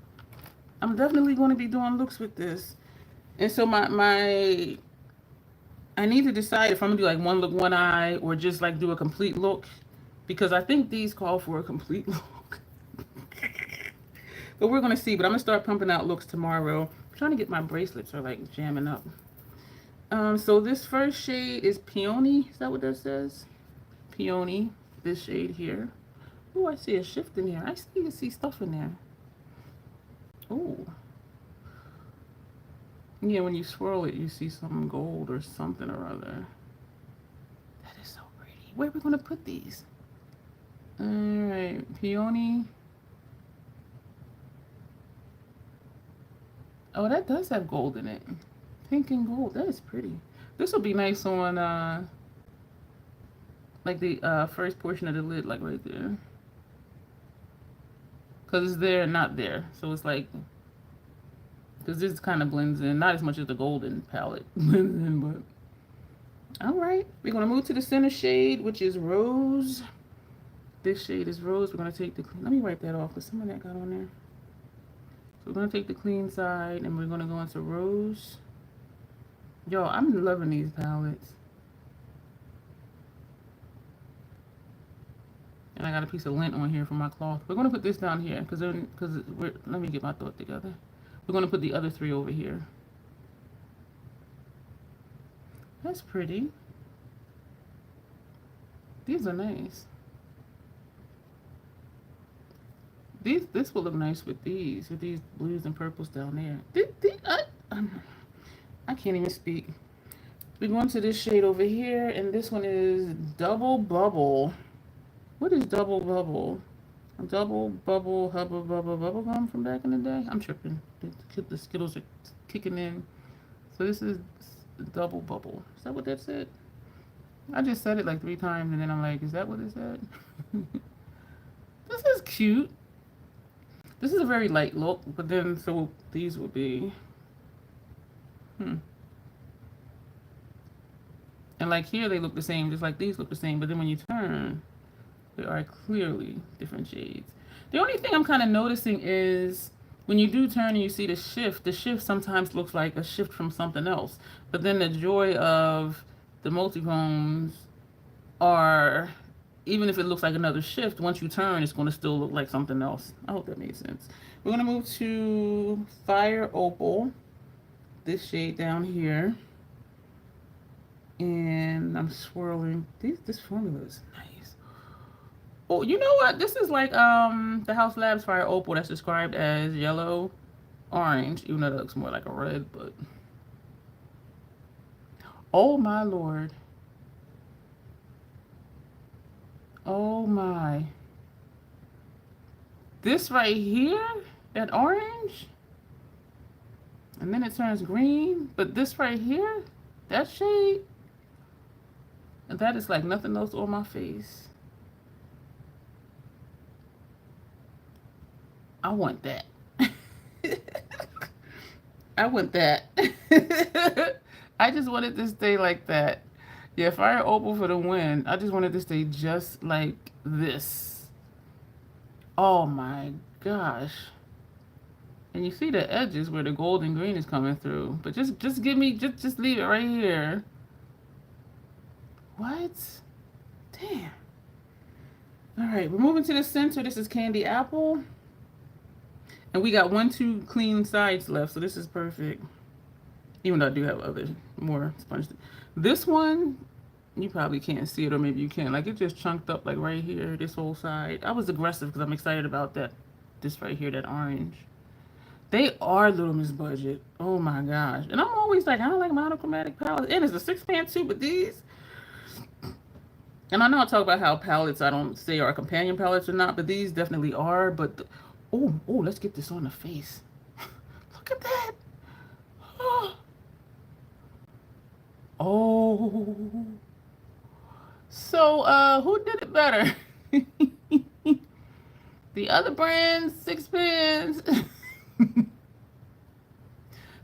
I'm definitely going to be doing looks with this. And so I need to decide if I'm gonna do like one look, one eye, or just like do a complete look, because I think these call for a complete look. But we're gonna see. But I'm gonna start pumping out looks tomorrow. I'm trying to get my bracelets are like jamming up. So this first shade is Peony. Is that what that says? Peony. This shade here. Oh, I see a shift in here. I see stuff in there. Oh. Yeah, when you swirl it, you see some gold or something or other. That is so pretty. Where are we going to put these? All right, Peony. Oh, that does have gold in it. Pink and gold. That is pretty. This will be nice on, like the first portion of the lid, like right there. Because it's there and not there. So it's like... Because this kind of blends in, not as much as the golden palette blends in, but all right. We're going to move to the center shade, which is Rose. This shade is Rose. We're going to take the, let me wipe that off because some of that got on there. So we're going to take the clean side and we're going to go into Rose. Yo, I'm loving these palettes. And I got a piece of lint on here for my cloth. We're going to put this down here because let me get my thought together. We're going to put the other three over here. That's pretty. These are nice. This will look nice with these blues and purples down there. I can't even speak. We're going to this shade over here, and this one is Double Bubble. What is Double Bubble? Double Bubble Hubba Bubba Bubble Gum from back in the day? I'm tripping. The Skittles are kicking in. So this is Double Bubble. Is that what that said? I just said it like 3 times and then I'm like, is that what it said? This is cute. This is a very light look, but then so these will be... And like here they look the same, just like these look the same, but then when you turn... There are clearly different shades. The only thing I'm kind of noticing is when you do turn and you see the shift sometimes looks like a shift from something else. But then the joy of the multi-chromes are, even if it looks like another shift, once you turn, it's going to still look like something else. I hope that made sense. We're going to move to Fire Opal, this shade down here. And I'm swirling. This formula is nice. Oh, you know what? This is like the House Labs Fire Opal that's described as yellow, orange, even though it looks more like a red, but... Oh my Lord. Oh my. This right here, that orange, and then it turns green, but this right here, that shade, that is like nothing else on my face. I want that. I want that. I just wanted to stay like that. Yeah, Fire Opal for the win. I just wanted to stay just like this. Oh my gosh. And you see the edges where the gold and green is coming through. But just give me, just leave it right here. What? Damn. All right, we're moving to the center. This is candy apple. And we got 2 clean sides left, so this is perfect. Even though I do have other, more sponge. This one, you probably can't see it, or maybe you can. Like, it just chunked up, like, right here, this whole side. I was aggressive because I'm excited about that, this right here, that orange. They are Little Miss Budget. Oh, my gosh. And I'm always like, I don't like monochromatic palettes. And it's a 6-pan too, but these... And I know I talk about how palettes, I don't say are companion palettes or not, but these definitely are. But, oh, let's get this on the face. Look at that. Oh. So, who did it better? The other brand, 6-pans.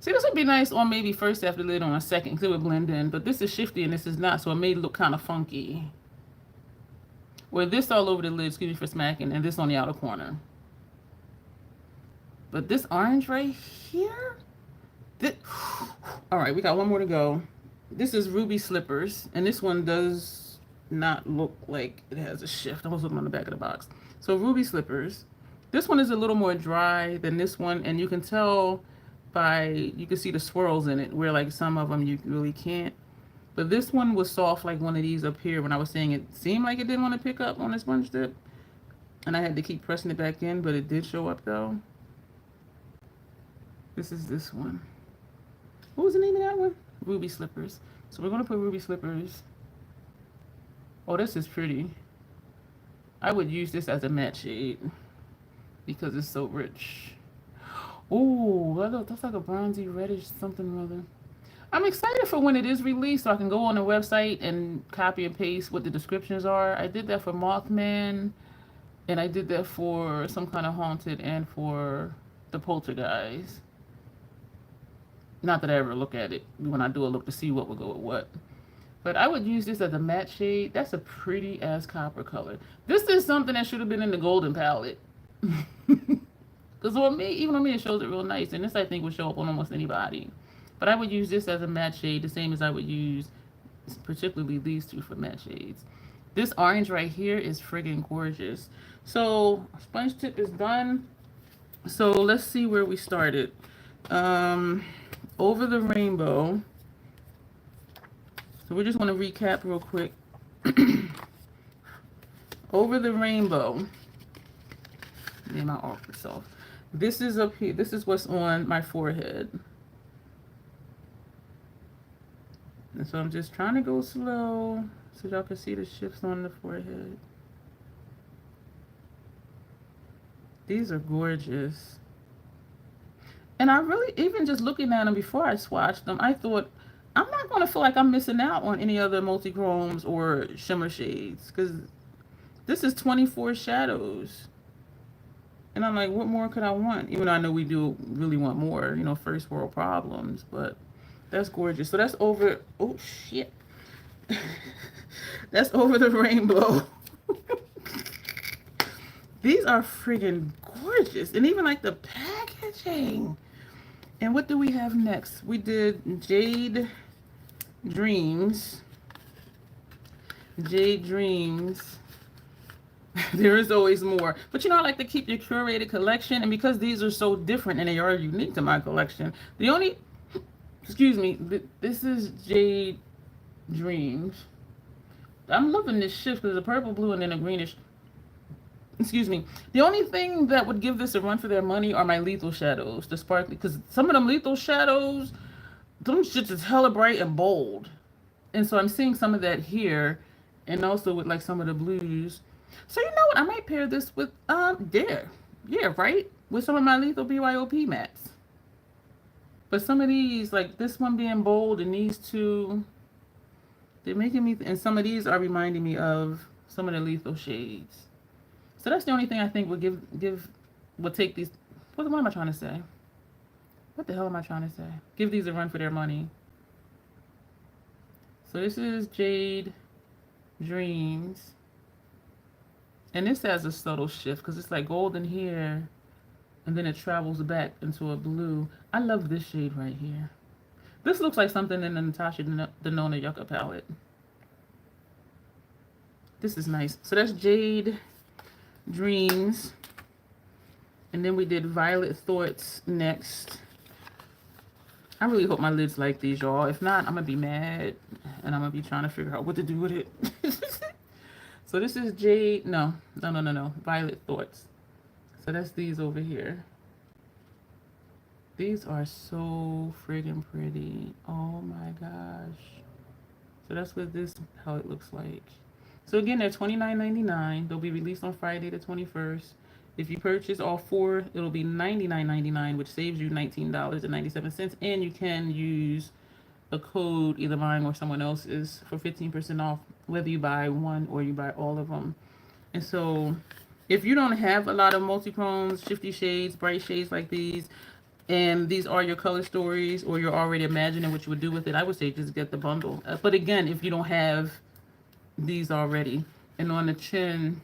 See, this would be nice on maybe first after the lid on a second, because it would blend in. But this is shifty and this is not, so it made it look kind of funky. Where this all over the lid, excuse me for smacking, and this on the outer corner. But this orange right here? All right, we got one more to go. This is Ruby Slippers, and this one does not look like it has a shift. I was looking on the back of the box. So Ruby Slippers. This one is a little more dry than this one, and you can tell by, you can see the swirls in it, where like some of them you really can't. But this one was soft like one of these up here when I was saying it seemed like it didn't want to pick up on the sponge tip. And I had to keep pressing it back in, but it did show up though. This is this one. What was the name of that one? Ruby Slippers. So we're going to put Ruby Slippers. Oh, this is pretty. I would use this as a matte shade because it's so rich. Oh, that's like a bronzy reddish something or other. I'm excited for when it is released so I can go on the website and copy and paste what the descriptions are. I did that for Mothman, and I did that for Some Kind of Haunted and for the Poltergeist. Not that I ever look at it when I do a look to see what would go with what. But I would use this as a matte shade. That's a pretty ass copper color. This is something that should have been in the golden palette. Because on me, even on me, it shows it real nice. And this, I think, would show up on almost anybody. But I would use this as a matte shade, the same as I would use particularly these two for matte shades. This orange right here is friggin' gorgeous. So sponge tip is done. So let's see where we started. Over the Rainbow. So we just want to recap real quick. Over the Rainbow. Name my awkward self. This is up here. This is what's on my forehead. And so I'm just trying to go slow so y'all can see the shifts on the forehead. These are gorgeous. And I really, even just looking at them before I swatched them, I thought, I'm not going to feel like I'm missing out on any other multi-chromes or shimmer shades. Because this is 24 shadows. And I'm like, what more could I want? Even though I know we do really want more, you know, first world problems. But that's gorgeous. So that's over, oh shit. That's Over the Rainbow. These are friggin' gorgeous. And even like the packaging. And what do we have next? We did Jade Dreams. Jade Dreams. There is always more. But you know, I like to keep your curated collection. And because these are so different and they are unique to my collection, the only, excuse me, this is Jade Dreams. I'm loving this shift because the purple, blue, and then a greenish. Excuse me. The only thing that would give this a run for their money are my lethal shadows, the sparkly, because some of them lethal shadows, those shits is hella bright and bold. And so I'm seeing some of that here, and also with like some of the blues. So you know what? I might pair this with yeah, right? With some of my lethal BYOP mattes. But some of these, like this one being bold and these two, they're making me, and some of these are reminding me of some of the lethal shades. So that's the only thing I think would take these, what am I trying to say? What the hell am I trying to say? Give these a run for their money. So this is Jade Dreams. And this has a subtle shift because it's like golden here, and then it travels back into a blue. I love this shade right here. This looks like something in the Natasha Denona Yucca palette. This is nice. So that's Jade Dreams. And then we did Violet Thoughts next. I really hope my lids like these, y'all. If not, I'm going to be mad. And I'm going to be trying to figure out what to do with it. So this is Jade. No. Violet Thoughts. So that's these over here. These are so friggin' pretty. Oh my gosh. So that's what this palette looks like. So again, they're $29.99. They'll be released on Friday the 21st. If you purchase all four, it'll be $99.99, which saves you $19.97. And you can use a code, either mine or someone else's, for 15% off, whether you buy one or you buy all of them. And so if you don't have a lot of multi-chromes, shifty shades, bright shades like these, and these are your color stories, or you're already imagining what you would do with it, I would say just get the bundle. But again, if you don't have these already. And on the chin,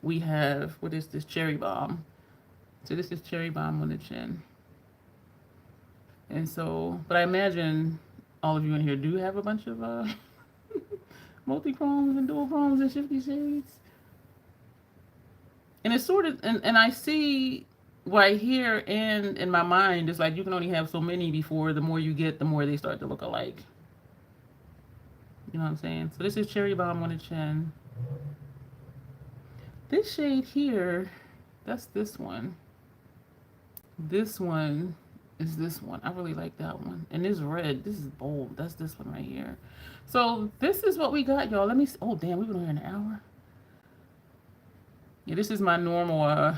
we have, what is this? Cherry Bomb. So this is Cherry Bomb on the chin. And so, but I imagine all of you in here do have a bunch of multi-chromes and dual chromes and shifty shades. And it's sort of, and I see right here and in my mind, it's like you can only have so many before the more you get, the more they start to look alike. You know what I'm saying? So this is Cherry Bomb on the chin. This shade here, that's this one. This one is this one. I really like that one. And this red, this is bold. That's this one right here. So this is what we got, y'all. Let me see. Oh, damn, we've been here an hour. Yeah, this is my normal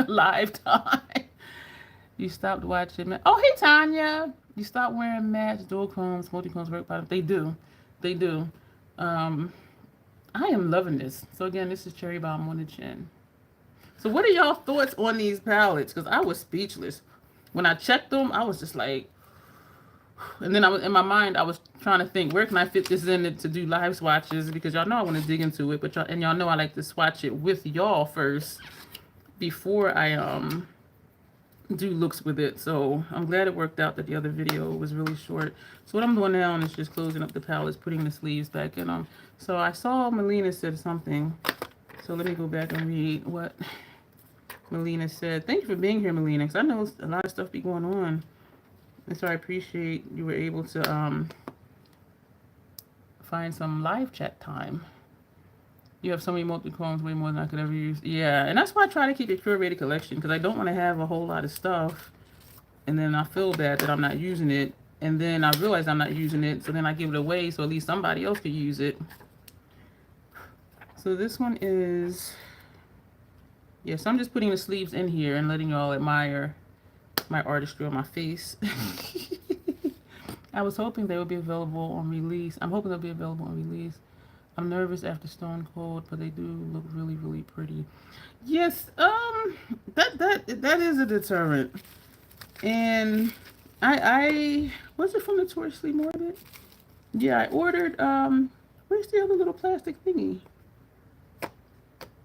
live time. You stopped watching. Oh, hey, Tanya. You stopped wearing mats, dual chromes, multi-chromes, work bottom. They do. They do. I am loving this. So again, this is Cherry Bomb on the chin. So what are y'all thoughts on these palettes? Because I was speechless. When I checked them, I was just like, and then I was in my mind, I was trying to think, where can I fit this in to do live swatches? Because y'all know I want to dig into it, but y'all know I like to swatch it with y'all first before I do looks with it. So I'm glad it worked out that the other video was really short. So what I'm doing now is just closing up the palettes, putting the sleeves back in them. So I saw Melina said something. So let me go back and read what Melina said. Thank you for being here, Melina, because I know a lot of stuff be going on. And so I appreciate you were able to find some live chat time. You have so many multi-chromes, way more than I could ever use. Yeah, and that's why I try to keep a curated collection, because I don't want to have a whole lot of stuff, and then I feel bad that I'm not using it, and then I realize I'm not using it, so then I give it away so at least somebody else could use it. So this one is, yeah, so I'm just putting the sleeves in here and letting y'all admire my artistry on my face. I was hoping they would be available on release. I'm hoping they'll be available on release. I'm nervous after Stone Cold, but they do look really, really pretty. Yes, that is a deterrent. And I was it from Notoriously Morbid? Yeah, I ordered, where's the other little plastic thingy?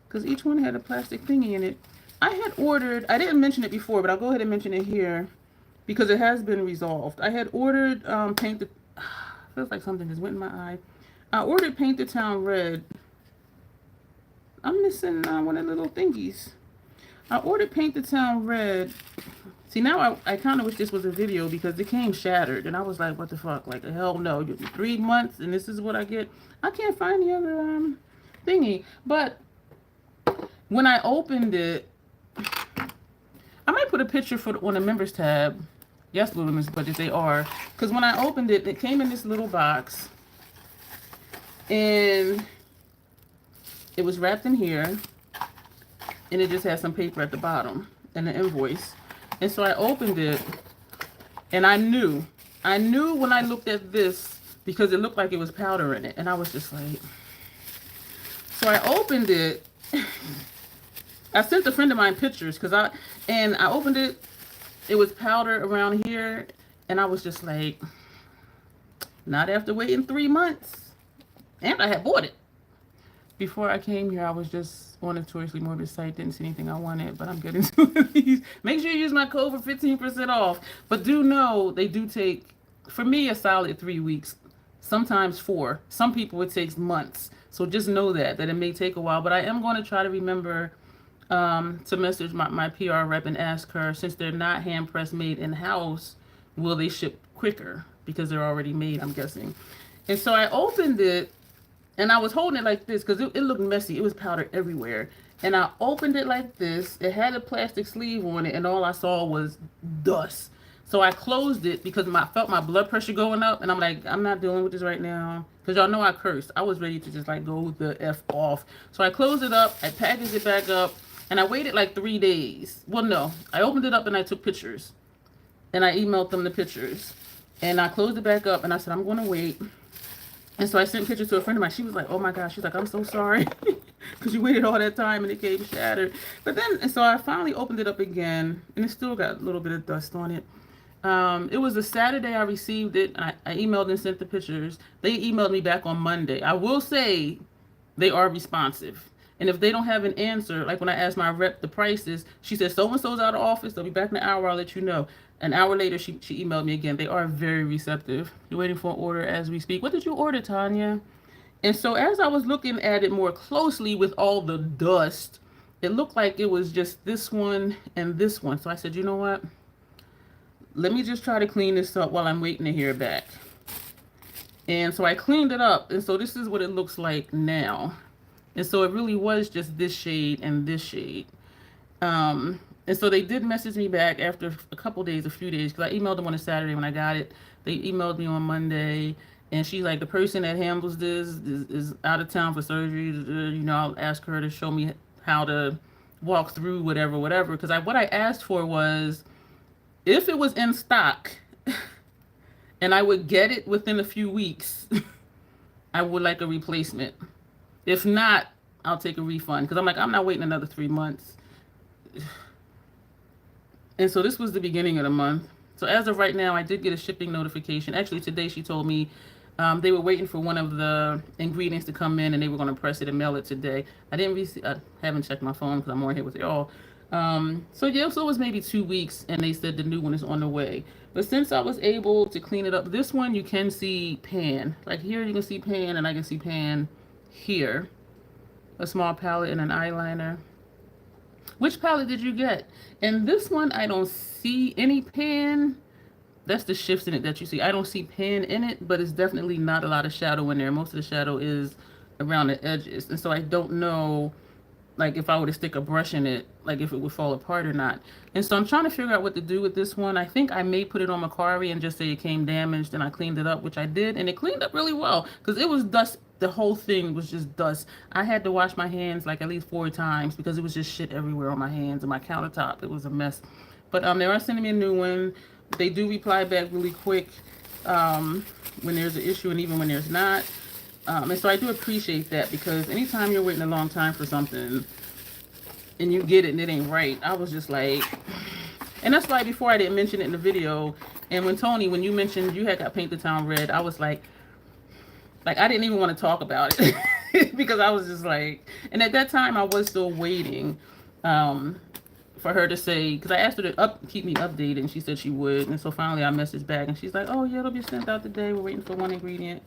Because each one had a plastic thingy in it. I had ordered, I didn't mention it before, but I'll go ahead and mention it here because it has been resolved. I had ordered Paint the, feels like something just went in my eye. I ordered Paint the Town Red. I'm missing one of the little thingies. I ordered Paint the Town Red. See, now I kind of wish this was a video because it came shattered. And I was like, what the fuck? Like, hell no. 3 months and this is what I get. I can't find the other thingy. But when I opened it, I might put a picture on the members tab. Yes, Luvs, but if they are. Because when I opened it, it came in this little box. And it was wrapped in here, and it just had some paper at the bottom and an invoice. And so I opened it, and I knew when I looked at this because it looked like it was powder in it, and I was just like, so I opened it. I sent a friend of mine pictures because I opened it. It was powder around here, and I was just like, not after waiting 3 months. And I had bought it. Before I came here, I was just on the Notoriously Morbid site. Didn't see anything I wanted, but I'm getting to these. Make sure you use my code for 15% off. But do know they do take, for me, a solid 3 weeks, sometimes 4. Some people it takes months. So just know that it may take a while. But I am going to try to remember to message my PR rep and ask her, since they're not hand press made in house, will they ship quicker because they're already made, I'm guessing. And so I opened it and I was holding it like this because it looked messy. It was powder everywhere. And I opened it like this. It had a plastic sleeve on it, and all I saw was dust. So I closed it because I felt my blood pressure going up, and I'm like, I'm not dealing with this right now. Because y'all know I cursed. I was ready to just like go the F off. So I closed it up, I packaged it back up, and I waited like 3 days. Well, no. I opened it up and I took pictures. And I emailed them the pictures. And I closed it back up, and I said, I'm going to wait. And so I sent pictures to a friend of mine. She was like, oh my gosh. She's like, I'm so sorry. Because you waited all that time and it came shattered. But then, and so I finally opened it up again. And it still got a little bit of dust on it. It was a Saturday I received it. I emailed and sent the pictures. They emailed me back on Monday. I will say they are responsive. And if they don't have an answer, like when I asked my rep the prices, she said, so-and-so's out of office. They'll be back in an hour. I'll let you know. An hour later, she emailed me again. They are very receptive. You're waiting for an order as we speak. What did you order, Tanya? And so as I was looking at it more closely with all the dust, it looked like it was just this one and this one. So I said, you know what? Let me just try to clean this up while I'm waiting to hear back. And so I cleaned it up. And so this is what it looks like now. And so it really was just this shade and this shade. And so they did message me back after a couple days, a few days, because I emailed them on a Saturday when I got it. They emailed me on Monday. And she's like, the person that handles this is out of town for surgery. You know, I'll ask her to show me how to walk through whatever. Because what I asked for was, if it was in stock and I would get it within a few weeks, I would like a replacement. If not, I'll take a refund. Because I'm like, I'm not waiting another 3 months. And so this was the beginning of the month. So as of right now, I did get a shipping notification. Actually, today she told me they were waiting for one of the ingredients to come in, and they were going to press it and mail it today. I haven't checked my phone because I'm more here with y'all. So yeah, so it was maybe 2 weeks, and they said the new one is on the way. But since I was able to clean it up, this one you can see pan. Like here you can see pan, and I can see pan here. A small palette and an eyeliner. Which palette did you get? And this one, I don't see any pan. That's the shifts in it that you see. I don't see pan in it, but it's definitely not a lot of shadow in there. Most of the shadow is around the edges. And so I don't know, like, if I were to stick a brush in it, like, if it would fall apart or not. And so I'm trying to figure out what to do with this one. I think I may put it on Macari and just say it came damaged, and I cleaned it up, which I did. And it cleaned up really well because it was dust. The whole thing was just dust. I had to wash my hands like at least 4 times because it was just shit everywhere on my hands and my countertop. It was a mess. But they are sending me a new one. They do reply back really quick when there's an issue and even when there's not. And so I do appreciate that, because anytime you're waiting a long time for something and you get it and it ain't right, I was just like... And that's why before I didn't mention it in the video. And when Tony, when you mentioned you had got Paint the Town Red, I was like I didn't even want to talk about it because I was just like... And at that time I was still waiting for her to say, because I asked her to keep me updated, and she said she would. And so finally I messaged back and she's like, oh yeah, it'll be sent out today. We're waiting for one ingredient.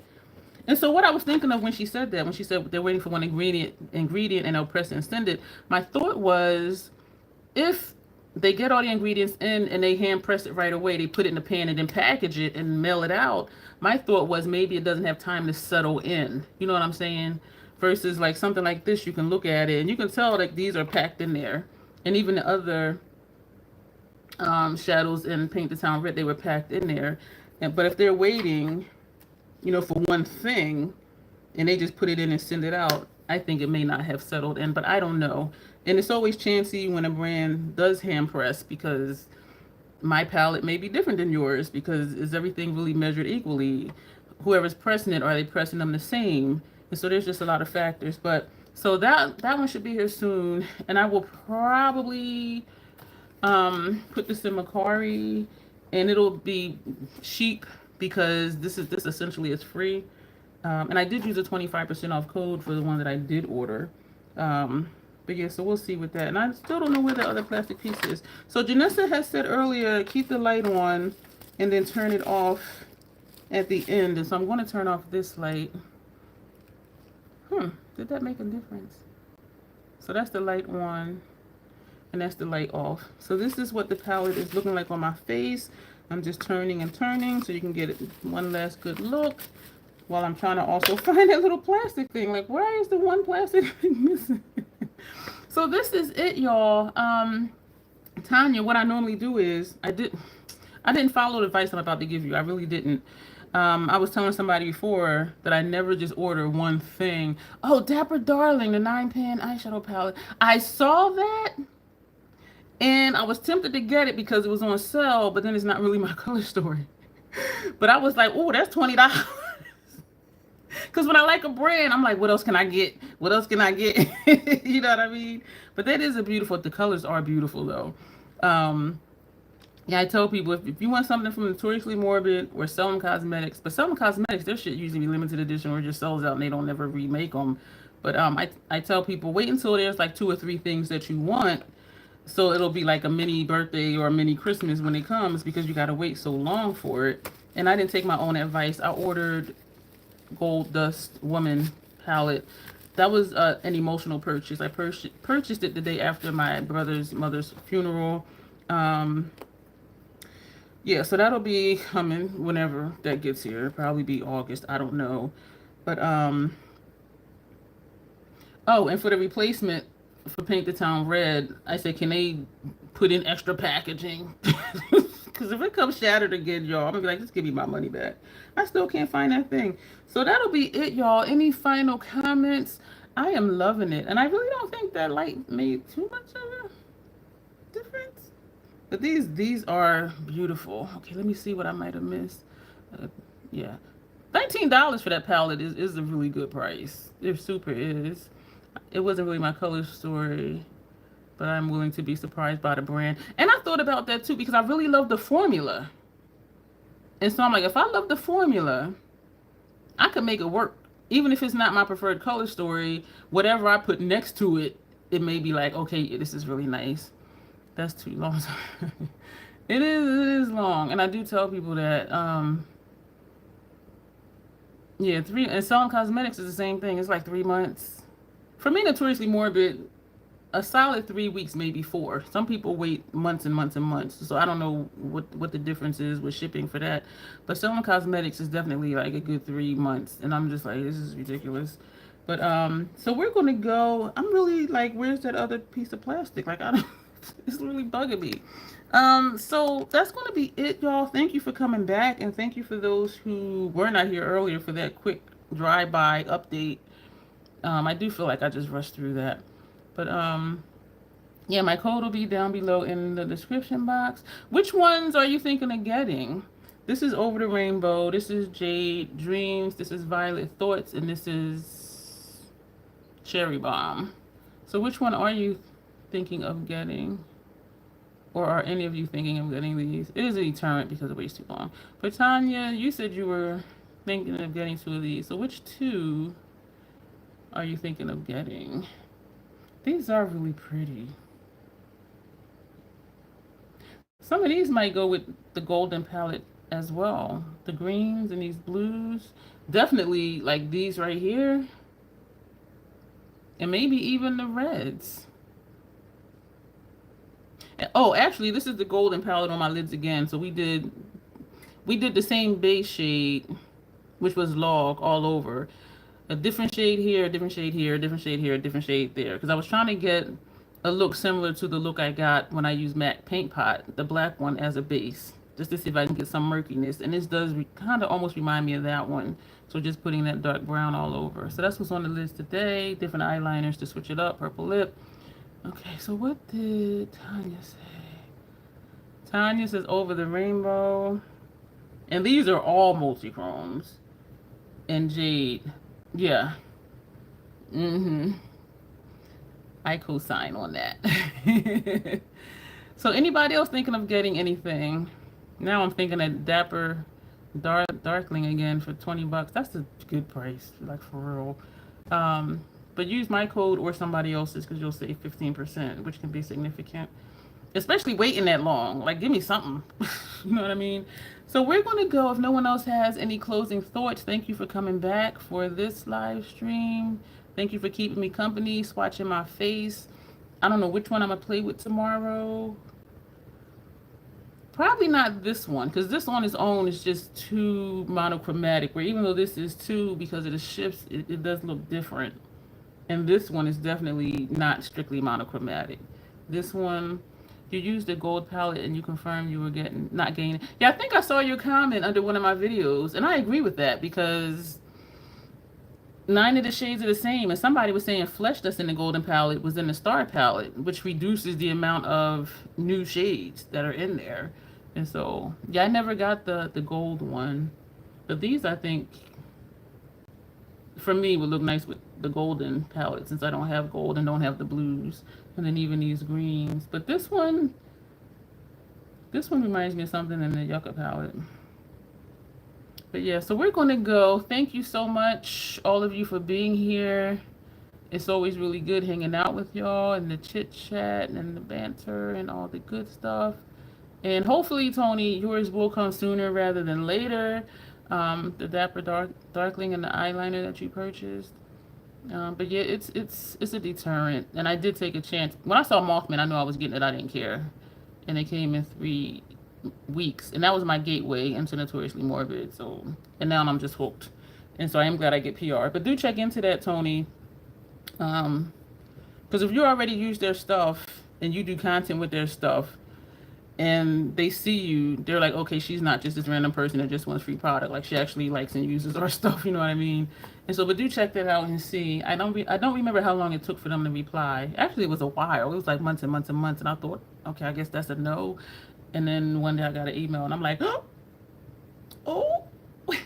And so what I was thinking of when she said that, when she said they're waiting for one ingredient and they'll press and send it, my thought was, if they get all the ingredients in and they hand press it right away, they put it in the pan and then package it and mail it out, my thought was maybe it doesn't have time to settle in. You know what I'm saying? Versus like something like this, you can look at it and you can tell like these are packed in there. And even the other shadows in Paint the Town Red, they were packed in there. But if they're waiting, you know, for one thing, and they just put it in and send it out, I think it may not have settled in, but I don't know. And it's always chancy when a brand does hand press, because my palette may be different than yours, because is everything really measured equally? Whoever's pressing it, are they pressing them the same? And so there's just a lot of factors. But so that one should be here soon, and I will probably put this in Macari, and it'll be cheap because this essentially is free. And I did use a 25% off code for the one that I did order. But yeah, so we'll see with that. And I still don't know where the other plastic piece is. So Janessa has said earlier, keep the light on and then turn it off at the end. And so I'm going to turn off this light. Did that make a difference? So that's the light on and that's the light off. So this is what the palette is looking like on my face. I'm just turning and turning so you can get one last good look while I'm trying to also find that little plastic thing. Like, where is the one plastic thing missing? So this is it, y'all. Tanya, what I normally do is I didn't follow the advice I'm about to give you. I really didn't. I was telling somebody before that I never just order one thing. Oh, Dapper Darling, the 9-pan eyeshadow palette. I saw that and I was tempted to get it because it was on sale, but then it's not really my color story. But I was like, oh, that's $20. Because when I like a brand, I'm like, what else can I get? What else can I get? You know what I mean? But that is a beautiful, the colors are beautiful though. Yeah, I tell people, if you want something from Notoriously Morbid or Selling Cosmetics, but Selling Cosmetics, their shit usually be limited edition or just sells out and they don't ever remake them. But I tell people, wait until there's like 2 or 3 things that you want. So it'll be like a mini birthday or a mini Christmas when it comes because you got to wait so long for it. And I didn't take my own advice. I ordered Gold Dust Woman palette. That was an emotional purchase. I purchased it the day after my brother's mother's funeral. Yeah, so that'll be coming whenever that gets here. It'll probably be August. I don't know. But, oh, and for the replacement for Paint the Town Red, I said, can they put in extra packaging? Because if it comes shattered again, y'all, I'm going to be like, just give me my money back. I still can't find that thing. So that'll be it, y'all. Any final comments? I am loving it. And I really don't think that light made too much of a difference. But these are beautiful. Okay, let me see what I might have missed. Yeah. $19 for that palette is a really good price. It super is. It wasn't really my color story, but I'm willing to be surprised by the brand. And I thought about that too because I really love the formula. And so I'm like, if I love the formula, I could make it work. Even if it's not my preferred color story, whatever I put next to it, it may be like, okay, this is really nice. That's too long. It is long. And I do tell people that, yeah, and Selling Cosmetics is the same thing. It's like 3 months. For me, Notoriously Morbid, a solid 3 weeks, maybe 4. Some people wait months and months and months. So I don't know what the difference is with shipping for that. But Selling Cosmetics is definitely like a good 3 months. And I'm just like, this is ridiculous. But, so we're going to go, I'm really like, where's that other piece of plastic? Like, I don't, it's really bugging me. So that's going to be it, y'all. Thank you for coming back. And thank you for those who were not here earlier for that quick drive-by update. I do feel like I just rushed through that. But, yeah, my code will be down below in the description box. Which ones are you thinking of getting? This is Over the Rainbow. This is Jade Dreams. This is Violet Thoughts. And this is Cherry Bomb. So which one are you thinking of getting? Or are any of you thinking of getting these? It is a deterrent because it waits too long. But Tanya, you said you were thinking of getting 2 of these. So which 2 are you thinking of getting? These are really pretty. Some of these might go with the golden palette as well. The greens and these blues. Definitely like these right here. And maybe even the reds. Oh, actually, this is the golden palette on my lids again. So we did the same base shade, which was Log all over. A different shade here, a different shade here, a different shade here, a different shade there. Because I was trying to get a look similar to the look I got when I used MAC Paint Pot, the black one, as a base. Just to see if I can get some murkiness. And this does kind of almost remind me of that one. So just putting that dark brown all over. So that's what's on the list today. Different eyeliners to switch it up. Purple lip. Okay, so what did Tanya say? Tanya says Over the Rainbow. And these are all multi-chromes. And Jade. Yeah. I co-sign on that. So anybody else thinking of getting anything? Now I'm thinking that Dapper Darkling again for $20. That's a good price, like for real. But use my code or somebody else's because you'll save 15%, which can be significant. Especially waiting that long. Like, give me something. You know what I mean? So we're going to go. If no one else has any closing thoughts, thank you for coming back for this live stream. Thank you for keeping me company, swatching my face. I don't know which one I'm going to play with tomorrow. Probably not this one, because this on its own is just too monochromatic, where even though this is too, because of the shifts, it does look different. And this one is definitely not strictly monochromatic. This one, you used the gold palette and you confirmed you were not gaining. Yeah, I think I saw your comment under one of my videos, and I agree with that because 9 of the shades are the same. And somebody was saying flesh that's in the golden palette was in the star palette, which reduces the amount of new shades that are in there. And so, yeah, I never got the gold one. But these, I think, for me, would look nice with the golden palette since I don't have gold and don't have the blues. And then even these greens. But this one reminds me of something in the Yucca palette. But yeah, so we're going to go. Thank you so much, all of you, for being here. It's always really good hanging out with y'all and the chit chat and the banter and all the good stuff. And hopefully, Tony, yours will come sooner rather than later. The Dapper Darkling and the eyeliner that you purchased. But yeah, it's a deterrent. And I did take a chance. When I saw Mothman, I knew I was getting it. I didn't care. And it came in 3 weeks. And that was my gateway into Notoriously Morbid. So, and now I'm just hooked. And so I am glad I get PR. But do check into that, Tony. Because if you already use their stuff and you do content with their stuff, and they see you, they're like, okay, she's not just this random person that just wants free product. Like, she actually likes and uses our stuff, you know what I mean? And so, but do check that out and see. I don't remember how long it took for them to reply. Actually, it was a while. It was like months and months and months. And I thought, okay, I guess that's a no. And then one day I got an email, and I'm like, oh, I'm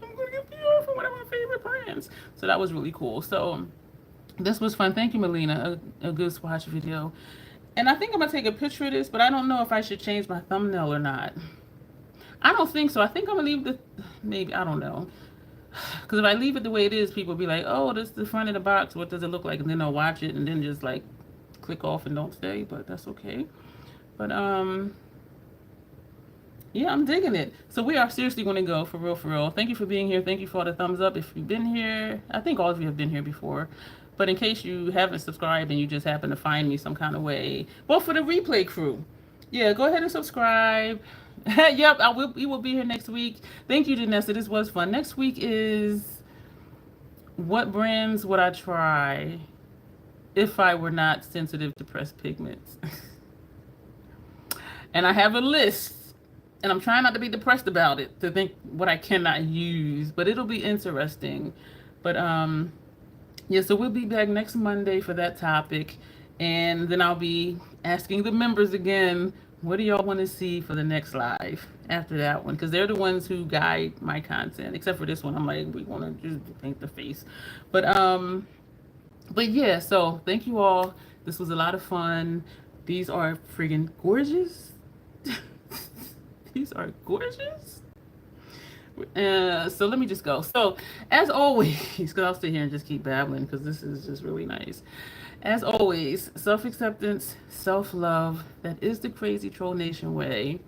going to get PR for one of my favorite brands. So that was really cool. So this was fun. Thank you, Melina. A good swatch video. And I think I'm going to take a picture of this, but I don't know if I should change my thumbnail or not. I don't think so. I think I'm going to leave maybe, I don't know. Because if I leave it the way it is, people will be like, oh, this is the front of the box. What does it look like? And then they'll watch it and then just like click off and don't stay, but that's okay. But, yeah, I'm digging it. So we are seriously going to go, for real, for real. Thank you for being here. Thank you for all the thumbs up. If you've been here, I think all of you have been here before. But in case you haven't subscribed and you just happen to find me some kind of way, well, for the replay crew, yeah, go ahead and subscribe. Yep, we will be here next week. Thank you, Janessa. This was fun. Next week is what brands would I try if I were not sensitive to pressed pigments? And I have a list. And I'm trying not to be depressed about it, to think what I cannot use. But it'll be interesting. But, yeah, so we'll be back next Monday for that topic. And then I'll be asking the members again, what do y'all want to see for the next live after that one? Because they're the ones who guide my content. Except for this one, I'm like, we want to just paint the face. But yeah, so thank you all. This was a lot of fun. These are friggin' gorgeous. These are gorgeous. So let me just go. So as always, because I'll sit here and just keep babbling because this is just really nice. As always, self-acceptance, self-love, that is the Crazy Troll Nation way.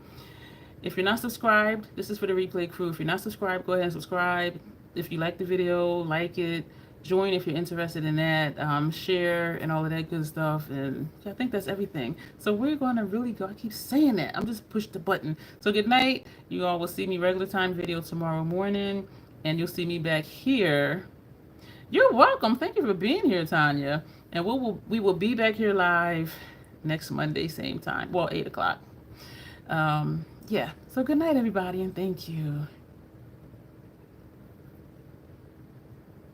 If you're not subscribed, this is for the replay crew. If you're not subscribed, go ahead and subscribe. If you like the video, like it. Join if you're interested in that. Share and all of that good stuff. And I think that's everything. So we're going to really go. I keep saying that. I'm just push the button. So good night. You all will see me regular time video tomorrow morning. And you'll see me back here. You're welcome. Thank you for being here, Tanya. And we will be back here live next Monday, same time. Well, 8 o'clock. Yeah. So good night, everybody. And thank you.